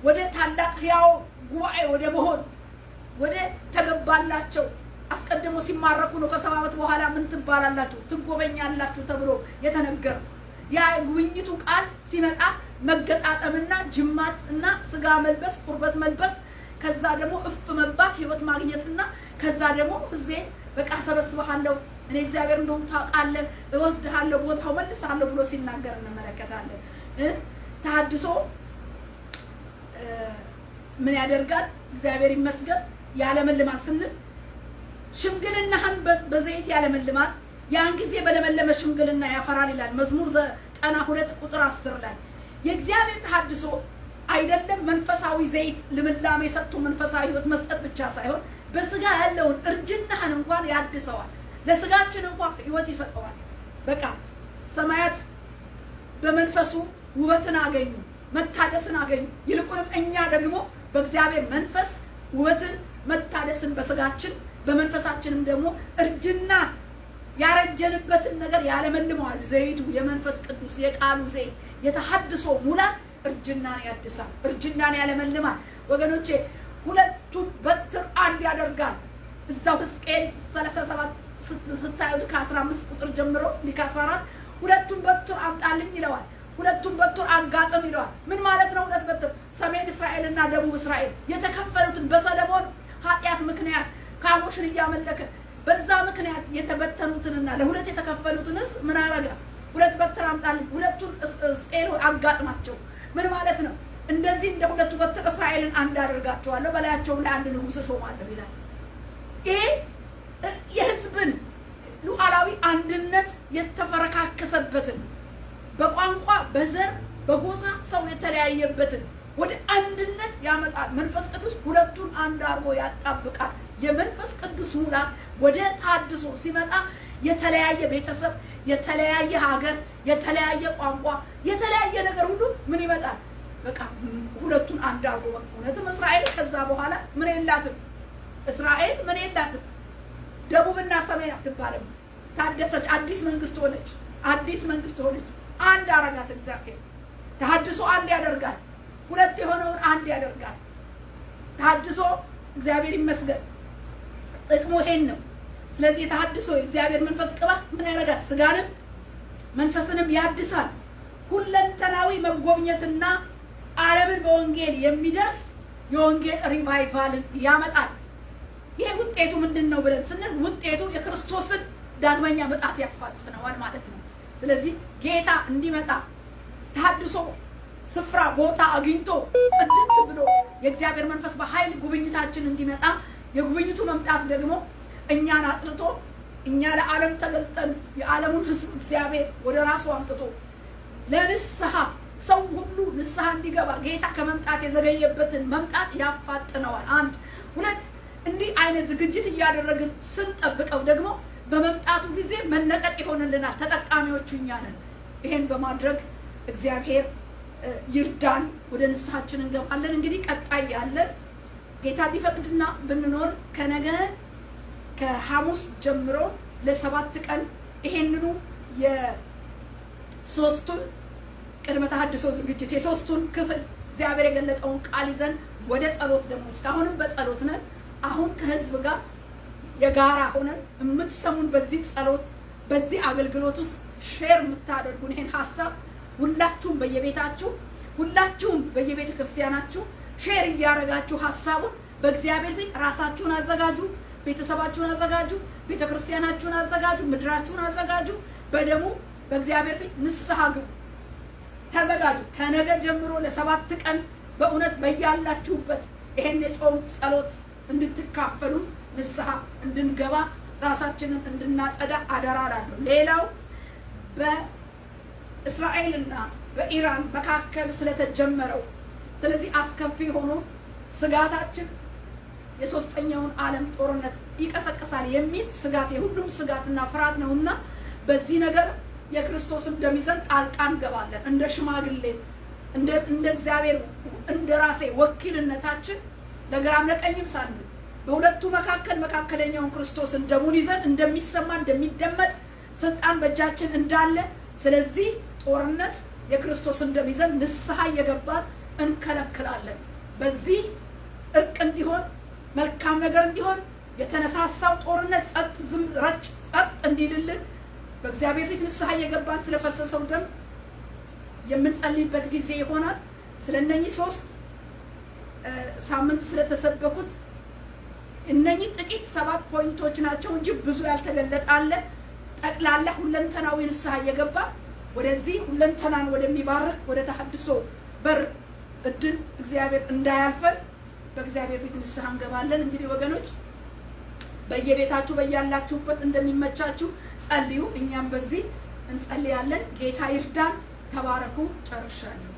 ወደ ታላቅ ሕያው ጉባኤ ወደ መሆን ወደ ተገባላቸው አስቀድሞ ሲማረኩ ነው ከ70 ዓመት በኋላ ምን ትባላላችሁ ትጎበኛላችሁ ተብሎ የተነገረ። ያ ጉብኝቱ ቃል ሲመጣ መገጣጠምና ጅማትና ስጋ መልበስ ቁርበት መልበስ ከዛ ደግሞ እፍ መባት ህይወት ማግኘትና ከዛ ደግሞ ህዝቤ በቃ ሰበስበሃለሁ እኔ እግዚአብሔር እንደሆነ ታውቃለህ እወስድሃለሁ ቦታው መልስሃለሁ ብሎ ሲናገር እንመለከታለን። ተሐድሶ ምን ያደርጋል? እግዚአብሔር ይመስገን ያለመልማል ስንል ሽምግልናህን በዘይት ያለመልማል ያን ጊዜ በለመለመ ሽምግልና ያፈራል ይላል መዝሙር 92 ቁጥር 10 ላይ። የእግዚአብሔር ተሐድሶ አይደለም መንፈሳዊ ዘይት ልምላሜ ሰጥቶ መንፈሳዊ ህይወት መስጠት ብቻ ሳይሆን በስጋ ያለውን እርጅናህን እንኳን ያድሰዋል። ለስጋችን እንኳን ህይወት ይሰጠዋል። በቃ ሰማያት በመንፈሱ ውበትን አገኙ መታደስን አገኙ። ይልቁንም እኛ ደግሞ በእግዚአብሔር መንፈስ ውበትን መታደስን በስጋችን በመንፈሳችንም ደግሞ እርጅና ያረጀንበትን ነገር ያለመልመዋል። ዘይቱ የመንፈስ ቅዱስ የቃሉ ዘይት የተሐድሶ ሙላት እርጅናን ያድሳል፣ እርጅናን ያለመልማል። ወገኖቼ ሁለቱም በትር አንድ ያደርጋል። እዛው ሕዝቅኤል 37 ስታዩት ከ15 ቁጥር ጀምሮ ከ14 ሁለቱም በትር አምጣልኝ ይለዋል። ሁለቱም በትር አጋጥም ይለዋል። ምን ማለት ነው? ሁለት በትር ሰሜን እስራኤልና ደቡብ እስራኤል የተከፈሉትን በሰለሞን ኃጢአት ምክንያት ካሞሽን እያመለከ በዛ ምክንያት የተበተኑትንና ለሁለት የተከፈሉትን ህዝብ ምን አረጋ? ሁለት በትር አምጣልኝ። ሁለቱን ሕዝቅኤል አጋጥማቸው ምን ማለት ነው? እንደዚህ እንደ ሁለቱ በትር እስራኤልን አንድ አደርጋቸዋለሁ በላያቸው ላይ አንድ ንጉሥ እሾማለሁ ይላል። ይሄ የህዝብን ሉዓላዊ አንድነት የተፈረካከሰበትን በቋንቋ በዘር በጎሳ ሰው የተለያየበትን ወደ አንድነት ያመጣል። መንፈስ ቅዱስ ሁለቱን አንድ አርጎ ያጣብቃል። የመንፈስ ቅዱስ ሙላት ወደ ተሐድሶ ሲመጣ የተለያየ ቤተሰብ፣ የተለያየ ሀገር፣ የተለያየ ቋንቋ፣ የተለያየ ነገር ሁሉ ምን ይመጣል? በቃ ሁለቱን አንድ አርጎ። እውነትም እስራኤል ከዛ በኋላ ምን የላትም። እስራኤል ምን የላትም። ደቡብና ሰሜን አትባልም። ታደሰች፣ አዲስ መንግስት ሆነች። አዲስ መንግስት ሆነች። አንድ አረጋት እግዚአብሔር። ተሐድሶ አንድ ያደርጋል። ሁለት የሆነውን አንድ ያደርጋል። ተሐድሶ እግዚአብሔር ይመስገን ጥቅሙ ይሄን ነው። ስለዚህ የተሐድሶ እግዚአብሔር መንፈስ ቅባት ምን ያደርጋል? ስጋንም መንፈስንም ያድሳል። ሁለንተናዊ መጎብኘትና ዓለምን በወንጌል የሚደርስ የወንጌል ሪቫይቫልን ያመጣል። ይሄ ውጤቱ ምንድነው ብለን ስንል ውጤቱ የክርስቶስን ዳግመኛ መጣት ያፋጽነዋል ማለት ነው። ስለዚህ ጌታ እንዲመጣ ተሐድሶ ስፍራ ቦታ አግኝቶ ጽድት ብሎ የእግዚአብሔር መንፈስ በኃይል ጉብኝታችን እንዲመጣ የጉብኝቱ መምጣት ደግሞ እኛን አጽልቶ እኛ ለዓለም ተገልጠን የዓለሙን ሕዝብ እግዚአብሔር ወደ ራሱ አምጥቶ ለንስሐ ሰው ሁሉ ንስሐ እንዲገባ ጌታ ከመምጣት የዘገየበትን መምጣት ያፋጥነዋል። አንድ ሁለት እንዲህ አይነት ዝግጅት እያደረግን ስንጠብቀው ደግሞ በመምጣቱ ጊዜ መነጠቅ ይሆንልናል። ተጠቃሚዎቹ እኛ ነን። ይሄን በማድረግ እግዚአብሔር ይርዳን። ወደ ንስሐችን እንገባለን። እንግዲህ ቀጣይ ያለን ጌታ ቢፈቅድና ብንኖር ከነገ ከሐሙስ ጀምሮ ለ7 ቀን ይሄንኑ የሶስቱን ቅድመ ተሐድሶ ዝግጅት የሶስቱን ክፍል እግዚአብሔር የገለጠውን ቃል ይዘን ወደ ጸሎት ደግሞ እስካሁንም በጸሎት ነን። አሁን ከህዝብ ጋር የጋራ ሆነን የምትሰሙን በዚህ ጸሎት በዚህ አገልግሎት ውስጥ ሼር የምታደርጉን ይሄን ሐሳብ ሁላችሁም በየቤታችሁ ሁላችሁም በየቤተ ክርስቲያናችሁ ሼር እያደረጋችሁ ሐሳቡን በእግዚአብሔር ፊት ራሳችሁን አዘጋጁ፣ ቤተሰባችሁን አዘጋጁ፣ ቤተ ክርስቲያናችሁን አዘጋጁ፣ ምድራችሁን አዘጋጁ። በደሙ በእግዚአብሔር ፊት ንስሐ ግቡ፣ ተዘጋጁ። ከነገ ጀምሮ ለ7 ቀን በእውነት በያላችሁበት ይሄን የጾም ጸሎት እንድትካፈሉ ንስሐ እንድንገባ ራሳችንን እንድናጸዳ አደራ እላለሁ። ሌላው በእስራኤልና በኢራን መካከል ስለተጀመረው ስለዚህ አስከፊ ሆኖ ስጋታችን የሶስተኛውን ዓለም ጦርነት ይቀሰቅሳል የሚል ስጋት የሁሉም ስጋትና ፍርሃት ነውና በዚህ ነገር የክርስቶስን ደም ይዘን ጣልቃ እንገባለን። እንደ ሽማግሌ እንደ እግዚአብሔር እንደ ራሴ ወኪልነታችን ለግራም ለቀኝም ሳንል በሁለቱ መካከል መካከለኛውን ክርስቶስን ደሙን ይዘን እንደሚሰማ እንደሚደመጥ ስልጣን በእጃችን እንዳለ ስለዚህ ጦርነት የክርስቶስን ደም ይዘን ንስሐ እየገባን እንከለክላለን። በዚህ እርቅ እንዲሆን መልካም ነገር እንዲሆን የተነሳሳው ጦርነት ጸጥ ዝም ረጭ ጸጥ እንዲልልን በእግዚአብሔር ፊት ንስሐ እየገባን ስለፈሰሰው ደም የምንጸልይበት ጊዜ ይሆናል። ስለነኚህ 3 ሳምንት ስለተሰበኩት እነኚህ ጥቂት 7 ፖይንቶች ናቸው እንጂ ብዙ ያልተገለጠ አለ። ጠቅላላ ሁለንተናዊ ንስሐ እየገባ ወደዚህ ሁለንተናን ወደሚባርክ ወደ ተሐድሶ በር እድል እግዚአብሔር እንዳያልፈን በእግዚአብሔር ፊት ንስሐ እንገባለን። እንግዲህ ወገኖች በየቤታችሁ በያላችሁበት እንደሚመቻችሁ ጸልዩ። እኛም በዚህ እንጸልያለን። ጌታ ይርዳን። ተባረኩ። ጨርሻለሁ።